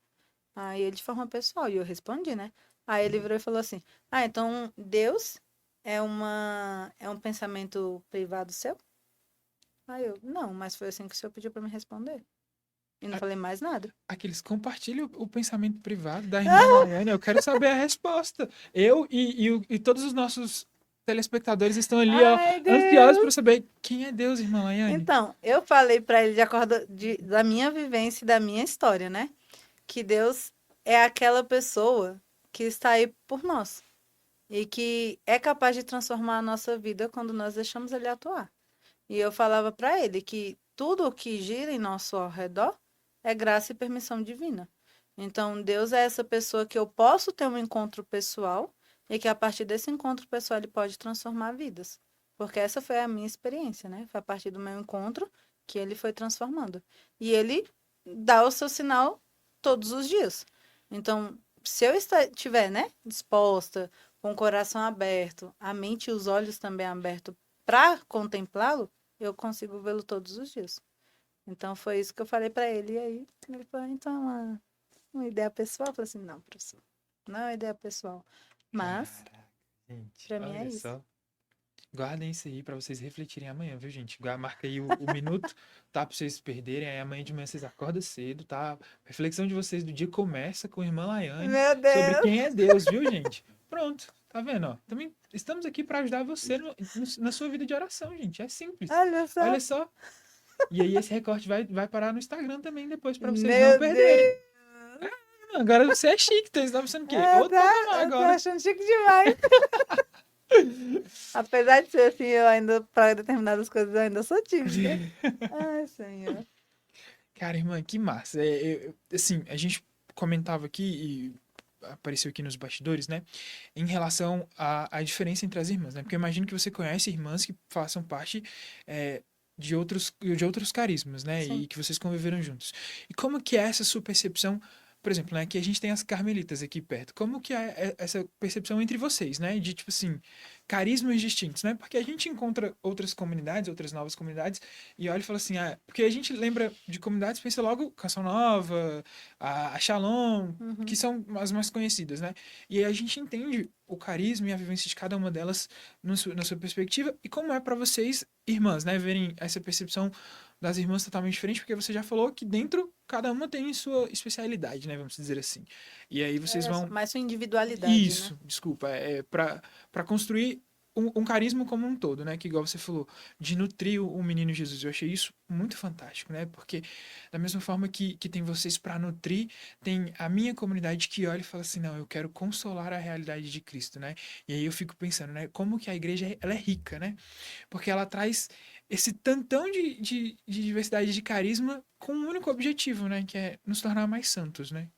Aí ele de forma pessoal, e eu respondi, né? Aí ele virou e falou assim, então Deus é um pensamento privado seu? Aí eu, não, mas foi assim que o senhor pediu pra me responder. E não falei mais nada. Aqueles compartilham o pensamento privado da irmã Laiane. Eu quero saber a resposta. E todos os nossos telespectadores estão ali, ó, Ai, ansiosos Deus! para saber quem é Deus, irmã Laiane. Então, eu falei pra ele de acordo da minha vivência e da minha história, né? Que Deus é aquela pessoa que está aí por nós e que é capaz de transformar a nossa vida quando nós deixamos ele atuar. E eu falava para ele que tudo o que gira em nosso ao redor é graça e permissão divina. Então, Deus é essa pessoa que eu posso ter um encontro pessoal e que a partir desse encontro pessoal ele pode transformar vidas. Porque essa foi a minha experiência, né? Foi a partir do meu encontro que ele foi transformando. E ele dá o seu sinal todos os dias. Então, se eu estiver, né, disposta, com o coração aberto, a mente e os olhos também abertos para contemplá-lo, eu consigo vê-lo todos os dias. Então foi isso que eu falei para ele. E aí ele falou, então uma ideia pessoal? Eu falei assim, não, professor, não é uma ideia pessoal. Mas, Caraca, gente, para mim é olha isso. só. Guardem isso aí pra vocês refletirem amanhã, viu, gente? Marca aí o minuto, tá? Pra vocês perderem. Aí amanhã de manhã vocês acordam cedo, tá? A reflexão de vocês do dia começa com a irmã Laiane Meu sobre Deus! quem é Deus, viu, gente? Pronto, tá vendo, ó? Também estamos aqui pra ajudar você na sua vida de oração, gente. É simples. Olha só! Olha só. E aí esse recorte vai parar no Instagram também depois pra vocês não Meu perderem. Deus! Agora você é chique, então você tá pensando o quê? Ah, Outro patamar eu tô agora. achando chique demais. Apesar de ser assim, eu ainda, para determinadas coisas, eu ainda sou tímida. Ai, Senhor. Cara, irmã, que massa. Assim, a gente comentava aqui e apareceu aqui nos bastidores, né? Em relação à diferença entre as irmãs, né? Porque eu imagino que você conhece irmãs que façam parte de outros carismas, né? Sim. E que vocês conviveram juntos. E como que é essa sua percepção, por exemplo, né? Que a gente tem as carmelitas aqui perto. Como que é essa percepção entre vocês, né? De, tipo assim, carismas distintos, né? Porque a gente encontra outras comunidades, outras novas comunidades, e olha e fala assim, porque a gente lembra de comunidades, pensa logo Canção Nova, a Shalom, que são as mais conhecidas, né? E aí a gente entende o carisma e a vivência de cada uma delas na sua perspectiva, e como é para vocês, irmãs, né? Verem essa percepção das irmãs totalmente diferente, porque você já falou que dentro cada uma tem sua especialidade, né? Vamos dizer assim. E aí vocês vão. Mais sua individualidade, Isso, né? desculpa. Para construir um carisma como um todo, né? Que igual você falou, de nutrir o menino Jesus. Eu achei isso muito fantástico, né? Porque da mesma forma que tem vocês para nutrir, tem a minha comunidade que olha e fala assim, não, eu quero consolar a realidade de Cristo, né? E aí eu fico pensando, né? Como que a igreja ela é rica, né? Porque ela traz esse tantão de diversidade de carisma com um único objetivo, né? Que é nos tornar mais santos, né?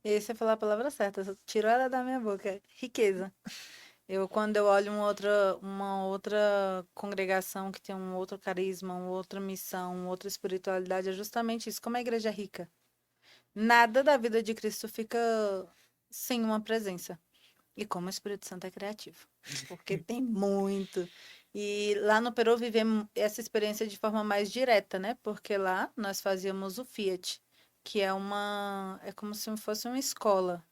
E aí você falou a palavra certa, você tirou ela da minha boca. Riqueza. Quando eu olho uma outra congregação que tem um outro carisma, uma outra missão, uma outra espiritualidade, é justamente isso. Como a igreja é rica. Nada da vida de Cristo fica sem uma presença. E como o Espírito Santo é criativo. Porque tem muito. E lá no Peru vivemos essa experiência de forma mais direta, né? Porque lá nós fazíamos o Fiat, que é como se fosse uma escola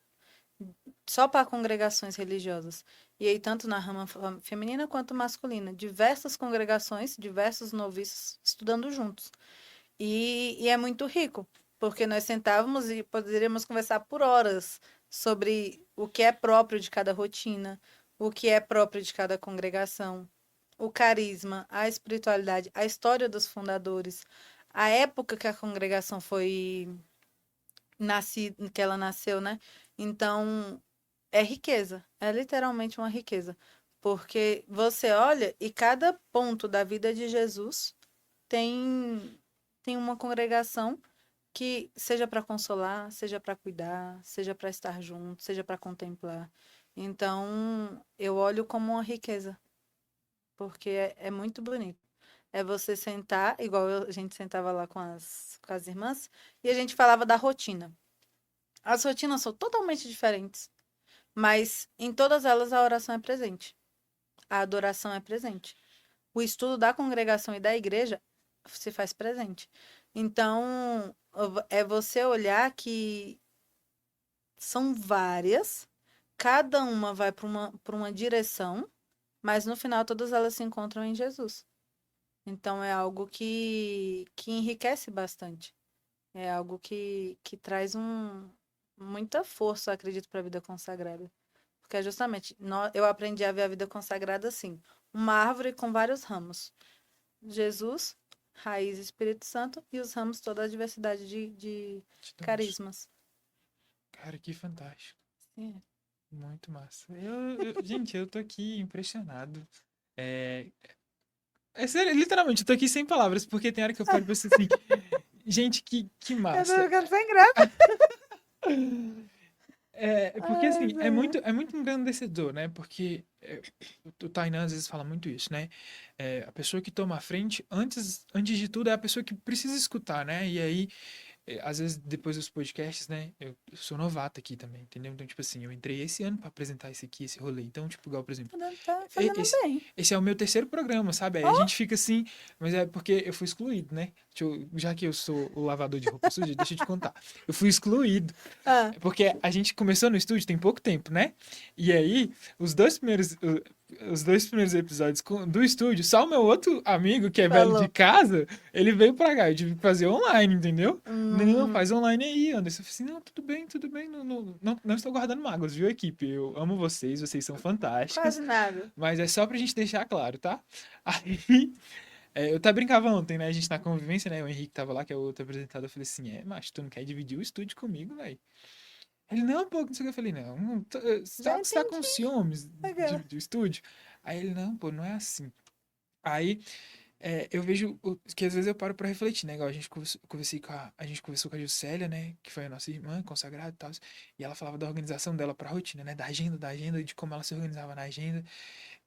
só para congregações religiosas. E aí, tanto na rama feminina quanto masculina, diversas congregações, diversos noviços estudando juntos. E é muito rico, porque nós sentávamos e poderíamos conversar por horas sobre o que é próprio de cada rotina, o que é próprio de cada congregação, o carisma, a espiritualidade, a história dos fundadores, a época que a congregação que ela nasceu, né? Então, é riqueza, é literalmente uma riqueza, porque você olha e cada ponto da vida de Jesus tem uma congregação que seja para consolar, seja para cuidar, seja para estar junto, seja para contemplar. Então, eu olho como uma riqueza, porque é muito bonito. É você sentar, igual a gente sentava lá com as irmãs, e a gente falava da rotina. As rotinas são totalmente diferentes, mas em todas elas a oração é presente. a adoração é presente. O estudo da congregação e da igreja se faz presente. Então, é você olhar que são várias, cada uma vai para uma direção, mas no final todas elas se encontram em Jesus. Então, é algo que enriquece bastante. É algo que traz muita força, eu acredito, para a vida consagrada. Porque é justamente, eu aprendi a ver a vida consagrada assim, uma árvore com vários ramos. Jesus, raiz, Espírito Santo, e os ramos, toda a diversidade de carismas. Cara, que fantástico. Sim. Muito massa. Gente, eu tô aqui impressionado. É sério, literalmente, eu tô aqui sem palavras, porque tem hora que eu paro e penso assim, gente, que Eu tô massa. ficando sem graça. Porque assim, Ai, é muito engrandecedor, né? Porque o Tainan às vezes fala muito isso, né? A pessoa que toma a frente, antes de tudo, é a pessoa que precisa escutar, né? E aí, às vezes, depois dos podcasts, né? Eu sou novato aqui também, entendeu? Então, tipo assim, eu entrei esse ano pra apresentar esse rolê. Então, tipo, igual, por exemplo, tá fazendo esse, bem. esse é o meu terceiro programa, sabe? Aí a gente fica assim, mas é porque eu fui excluído, né? Já que eu sou o lavador de roupa suja, deixa eu te contar. Eu fui excluído. Ah, Porque a gente começou no estúdio tem pouco tempo, né? E aí, os dois primeiros episódios do estúdio, só o meu outro amigo, que é velho de falou. casa, ele veio pra cá. Eu tive que fazer online, entendeu? Não, Hum, faz online aí, Anderson. Eu falei assim, não, tudo bem. Não estou guardando mágoas, viu, equipe? Eu amo vocês são fantásticos. quase nada. Mas é só pra gente deixar claro, tá? Aí, eu até brincava ontem, né? A gente na convivência, né? O Henrique tava lá, que é o outro apresentador. Eu falei assim, macho, tu não quer dividir o estúdio comigo, velho? Ele, não, pô, não sei o que. Eu falei, não, Já você tá com entendi. ciúmes Aquela. do estúdio? Aí ele, não, pô, não é assim. Aí eu vejo que às vezes eu paro pra refletir, né? Igual a gente conversou com a Juscelia, né? Que foi a nossa irmã consagrada e tal. E ela falava da organização dela pra rotina, né? Da agenda, de como ela se organizava na agenda.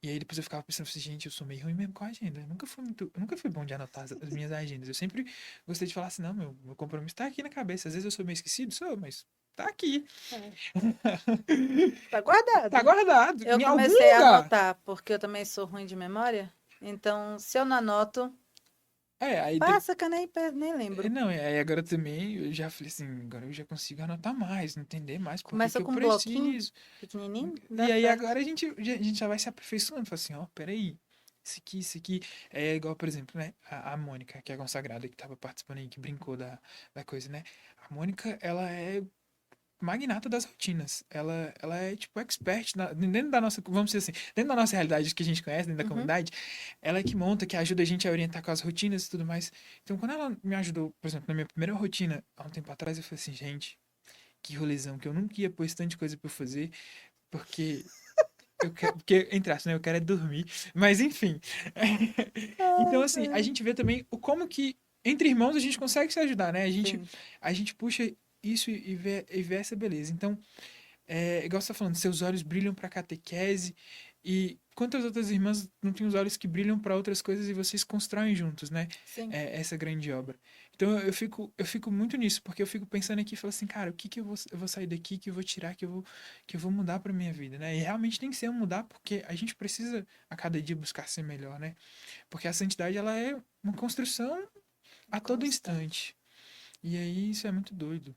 E aí depois eu ficava pensando assim, gente, eu sou meio ruim mesmo com a agenda. Eu nunca fui bom de anotar as minhas agendas. Eu sempre gostei de falar assim, não, meu compromisso tá aqui na cabeça. Às vezes eu sou meio esquecido, mas tá aqui. Tá guardado. Tá guardado. Eu Em algum comecei a lugar. anotar, porque eu também sou ruim de memória. Então, se eu não anoto, Aí passa que eu nem lembro. não, aí agora também eu já falei assim, agora eu já consigo anotar mais, entender mais porque Começa que eu com um bloquinho preciso. pequenininho, dá E aí certo. agora a gente já vai se aperfeiçoando, fala assim, ó, peraí, isso aqui é igual, por exemplo, né, a Mônica, que é consagrada, que tava participando aí, que brincou da coisa, né, a Mônica, ela é magnata das rotinas, ela é, tipo, expert, dentro da nossa, vamos dizer assim, dentro da nossa realidade que a gente conhece, dentro da Uhum. comunidade, ela é que monta, que ajuda a gente a orientar com as rotinas e tudo mais. Então, quando ela me ajudou, por exemplo, na minha primeira rotina, há um tempo atrás, eu falei assim, gente, que rolezão, que eu nunca ia pôr esse tanto de coisa pra eu fazer, porque eu quero, porque, entre aspas, né, eu quero é dormir. Mas, enfim. Então, Ai, assim, a velho. gente vê também o como que, entre irmãos, a gente consegue se ajudar, né? Sim. A gente puxa isso e vê essa beleza. Então, igual você tá falando, seus olhos brilham pra catequese. E quantas outras irmãs não têm os olhos que brilham para outras coisas e vocês constroem juntos, né? Sim. Essa grande obra. Então eu fico muito nisso, porque eu fico pensando aqui e falo assim, cara, o que que eu vou sair daqui, que eu vou tirar, que eu vou mudar pra minha vida, né? E realmente tem que ser um mudar, porque a gente precisa a cada dia buscar ser melhor, né? Porque a santidade, ela é uma construção a todo Constante. instante. E aí isso é muito doido.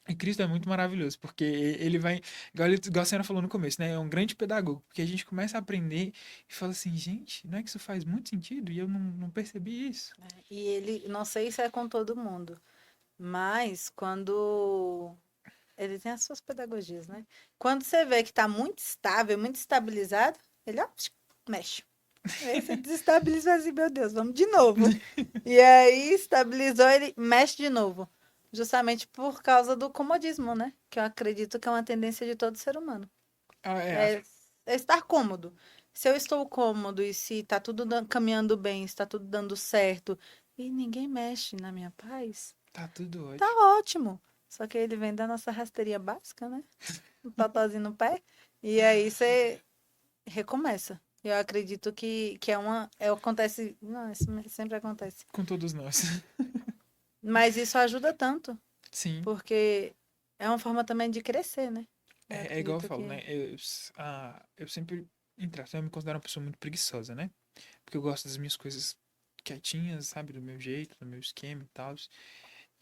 E Cristo é muito maravilhoso, porque ele vai, igual a senhora falou no começo, né? É um grande pedagogo, porque a gente começa a aprender e fala assim, gente, não é que isso faz muito sentido? E eu não percebi isso. E ele, não sei se é com todo mundo, mas quando ele tem as suas pedagogias, né? Quando você vê que tá muito estável, muito estabilizado, ele ó, mexe. Aí você desestabiliza assim, meu Deus, vamos de novo. E aí estabilizou, ele mexe de novo. Justamente por causa do comodismo, né? Que eu acredito que é uma tendência de todo ser humano. É, é estar cômodo. Se eu estou cômodo e se tá tudo caminhando bem, se tá tudo dando certo e ninguém mexe na minha paz, tá tudo tá ótimo. ótimo. Só que ele vem da nossa rasteria básica, né? Um totozinho no pé. E aí você recomeça. Eu acredito que é uma. Acontece. Não, isso sempre acontece. Com todos nós. Mas isso ajuda tanto, Sim. porque é uma forma também de crescer, né? Eu É igual eu acredito falo, que. né? Eu sempre eu me considero uma pessoa muito preguiçosa, né? Porque eu gosto das minhas coisas quietinhas, sabe? Do meu jeito, do meu esquema e tal.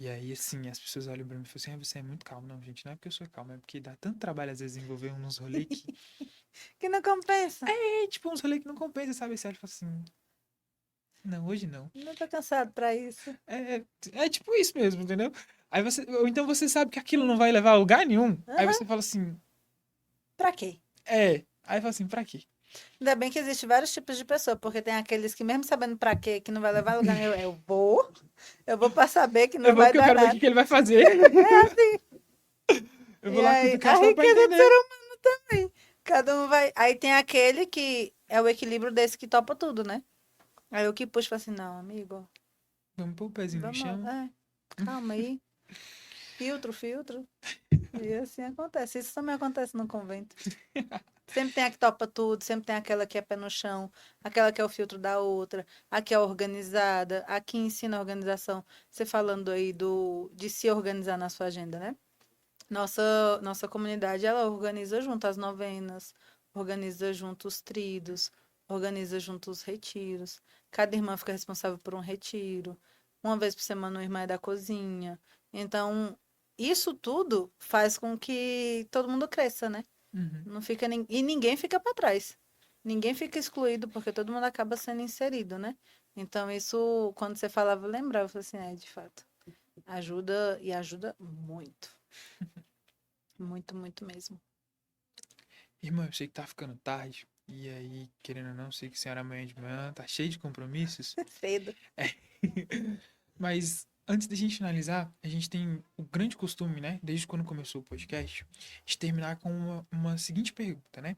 E aí, assim, as pessoas olham pra mim e falam assim, você é muito calmo. Não, gente, não é porque eu sou calmo, é porque dá tanto trabalho, às vezes, envolver uns rolês que... Que não compensa. É, tipo, uns rolês que não compensa, sabe? Você olha e fala assim, não, hoje não. Não tô cansado pra isso. É tipo isso mesmo, entendeu? Aí você... Ou então você sabe que aquilo não vai levar a lugar nenhum. Aí Aham. você fala assim, Pra quê? Aí fala assim, pra quê? Ainda bem que existe vários tipos de pessoa, porque tem aqueles que mesmo sabendo pra quê, que não vai levar a lugar nenhum, eu vou pra saber que Eu não vou vai porque eu dar quero ver o nada. que que ele vai fazer. É assim. Eu E vou lá aí, cutucar a só pra riqueza do ser entender. humano também. Cada um vai. Aí tem aquele que é o equilíbrio desse que topa tudo, né? Aí o que puxa e fala assim, não, amigo, Vamos pôr o pezinho no vamos, chão. calma aí. Filtro. E assim acontece. Isso também acontece no convento. Sempre tem a que topa tudo, sempre tem aquela que é pé no chão, aquela que é o filtro da outra, a que é organizada, a que ensina a organização. Você falando aí de se organizar na sua agenda, né? Nossa comunidade, ela organiza junto as novenas, organiza junto os tridos, organiza junto os retiros. Cada irmã fica responsável por um retiro. Uma vez por semana, uma irmã é da cozinha. Então, isso tudo faz com que todo mundo cresça, né? Uhum. Não fica e ninguém fica para trás. Ninguém fica excluído porque todo mundo acaba sendo inserido, né? Então, isso, quando você falava, eu lembrava, eu falei assim, de fato, ajuda e ajuda muito. Muito, muito mesmo. Irmã, eu sei que tá ficando tarde. E aí, querendo ou não, sei que a senhora amanhã de manhã tá cheia de compromissos. Cedo. Mas antes da gente finalizar, a gente tem o grande costume, né? Desde quando começou o podcast, de terminar com uma seguinte pergunta, né?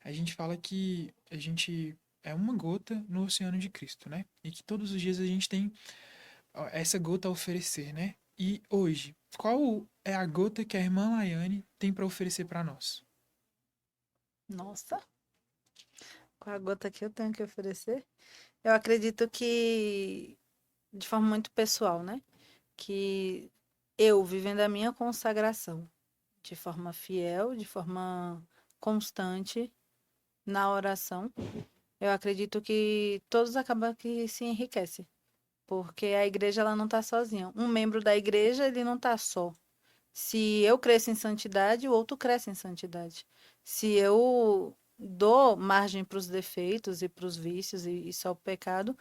A gente fala que a gente é uma gota no oceano de Cristo, né? E que todos os dias a gente tem essa gota a oferecer, né? E hoje, qual é a gota que a irmã Laiane tem para oferecer para nós? Nossa, com a gota que eu tenho que oferecer, eu acredito que, de forma muito pessoal, né? Que eu, vivendo a minha consagração de forma fiel, de forma constante, na oração, eu acredito que todos acabam que se enriquecem. Porque a igreja ela não está sozinha. Um membro da igreja ele não está só. Se eu cresço em santidade, o outro cresce em santidade. Se eu dou margem para os defeitos e para os vícios e só o pecado,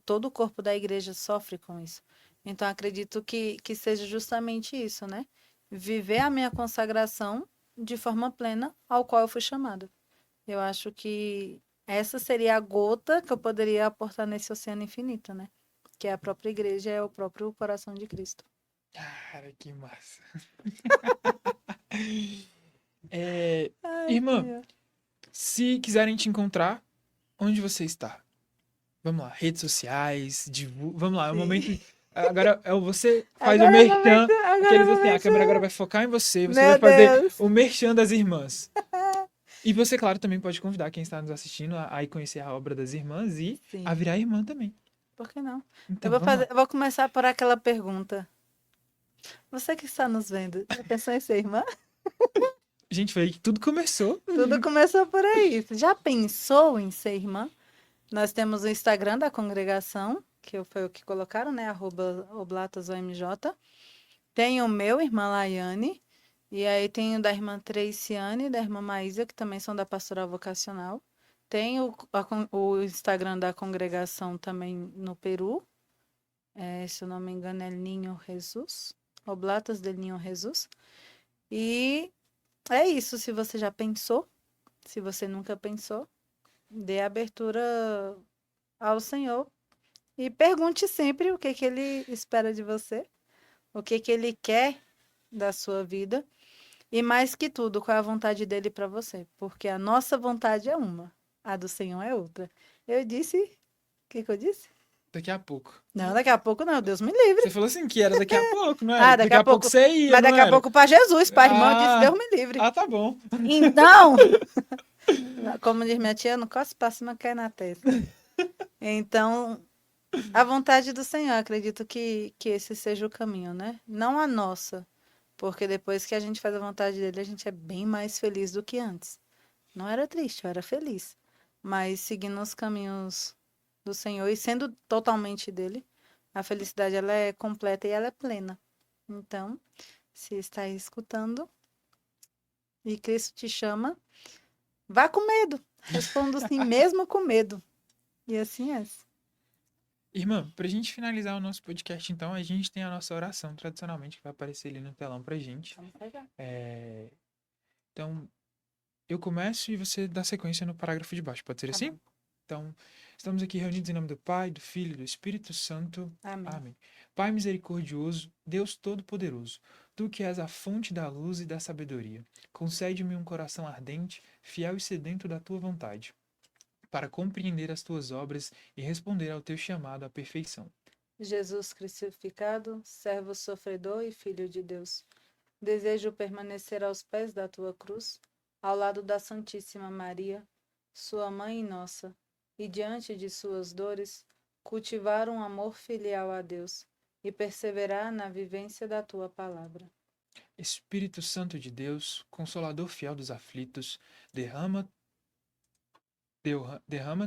todo o corpo da igreja sofre com isso. Então, acredito que seja justamente isso, né? Viver a minha consagração de forma plena ao qual eu fui chamada. Eu acho que essa seria a gota que eu poderia aportar nesse oceano infinito, né? Que é a própria igreja, é o próprio coração de Cristo. Cara, que massa. É, Ai, irmã, Senhor. se quiserem te encontrar, onde você está? Vamos lá, redes sociais, vamos lá, é o Sim. momento. Agora você faz o Agora é o merchan. momento, agora é o Aqueles assim, a momento. câmera agora vai focar em você. Você vai Meu fazer Deus. o merchan das irmãs. E você, claro, também pode convidar quem está nos assistindo a ir conhecer a obra das irmãs e a Sim, virar irmã também. por que não? Então, vamos lá. Eu vou começar por aquela pergunta. Você que está nos vendo, já pensou em ser irmã? Gente, foi aí que tudo começou. Tudo começou por aí. Você já pensou em ser irmã? Nós temos o Instagram da congregação, que foi o que colocaram, né? @oblatasomj. Tem o meu, irmã Laiane. E aí tem o da irmã Treiciane e da irmã Maísa, que também são da pastoral vocacional. Tem o Instagram da congregação também no Peru. Se eu não me engano, é Ninho Jesus. Oblatas del Ninho Jesus. E é isso. Se você já pensou, se você nunca pensou, dê abertura ao Senhor e pergunte sempre o que que Ele espera de você, o que que Ele quer da sua vida e mais que tudo, qual é a vontade dele para você, porque a nossa vontade é uma, a do Senhor é outra. Eu disse, o que que eu disse? Daqui a pouco. Não, daqui a pouco não, Deus me livre. Você falou assim que era daqui a pouco, não era? Daqui a pouco, você ia, mas não daqui a era? pouco para Jesus, para irmão, eu disse, Deus me livre. Tá bom. Então, como diz minha tia, não costa para cima, cai na testa. Então, a vontade do Senhor, acredito que esse seja o caminho, né? Não a nossa, porque depois que a gente faz a vontade dele, a gente é bem mais feliz do que antes. Não era triste, eu era feliz. Mas seguindo os caminhos do Senhor e sendo totalmente dele, a felicidade ela é completa e ela é plena. Então, se está aí escutando e Cristo te chama, vá com medo. Responda sim, mesmo com medo. E assim é. Irmã, pra gente finalizar o nosso podcast, então, a gente tem a nossa oração, tradicionalmente, que vai aparecer ali no telão pra gente. Vamos pegar. Então, eu começo e você dá sequência no parágrafo de baixo. Pode ser Tá assim? bom. Então, estamos aqui reunidos em nome do Pai, do Filho e do Espírito Santo. Amém. Amém. Pai misericordioso, Deus Todo-Poderoso, tu que és a fonte da luz e da sabedoria, concede-me um coração ardente, fiel e sedento da tua vontade, para compreender as tuas obras e responder ao teu chamado à perfeição. Jesus crucificado, servo sofredor e filho de Deus, desejo permanecer aos pés da tua cruz, ao lado da Santíssima Maria, sua mãe e nossa, e diante de suas dores, cultivar um amor filial a Deus e perseverar na vivência da tua palavra. Espírito Santo de Deus, Consolador fiel dos aflitos, derrama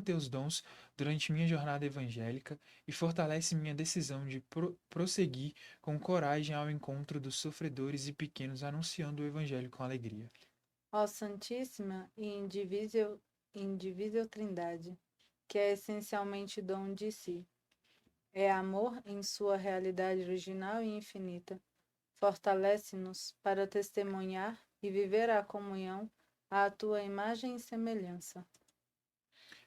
teus dons durante minha jornada evangélica e fortalece minha decisão de prosseguir com coragem ao encontro dos sofredores e pequenos, anunciando o Evangelho com alegria. Ó Santíssima e indivível Trindade, que é essencialmente dom de si, é amor em sua realidade original e infinita. Fortalece-nos para testemunhar e viver a comunhão à tua imagem e semelhança.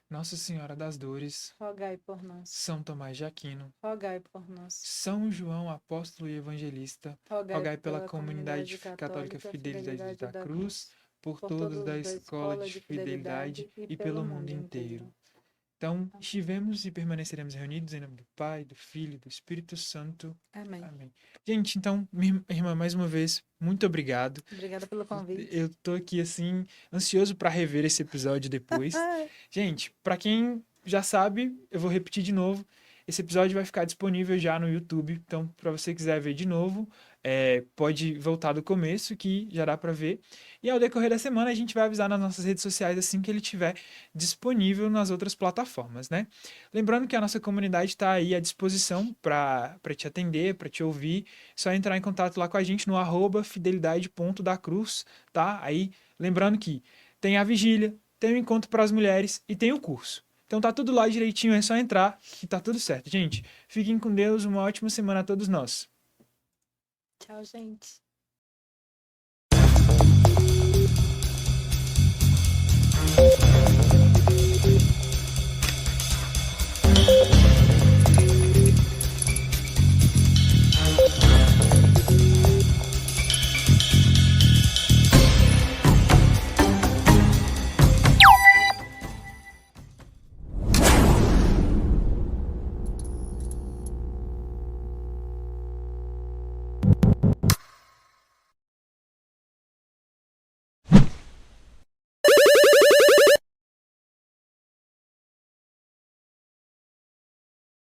Nossa Senhora das Dores, Rogai por nós. São Tomás de Aquino, Rogai por nós. São João Apóstolo e Evangelista, rogai pela comunidade católica Fidelidade da Cruz, por todos da Escola de Fidelidade e pelo mundo inteiro. Então, estivemos e permaneceremos reunidos em nome do Pai, do Filho e do Espírito Santo. Amém. Amém. Gente, então, minha irmã, mais uma vez, muito obrigado. Obrigada pelo convite. Eu tô aqui, assim, ansioso para rever esse episódio depois. Gente, para quem já sabe, eu vou repetir de novo. Esse episódio vai ficar disponível já no YouTube. Então, para você quiser ver de novo, pode voltar do começo, que já dá para ver. E ao decorrer da semana, a gente vai avisar nas nossas redes sociais assim que ele estiver disponível nas outras plataformas, né? Lembrando que a nossa comunidade está aí à disposição para te atender, para te ouvir. É só entrar em contato lá com a gente no @fidelidade.dacruz, tá? Aí, lembrando que tem a vigília, tem o encontro para as mulheres e tem o curso. Então tá tudo lá direitinho, é só entrar que tá tudo certo. Gente, fiquem com Deus, uma ótima semana a todos nós. Tchau, gente.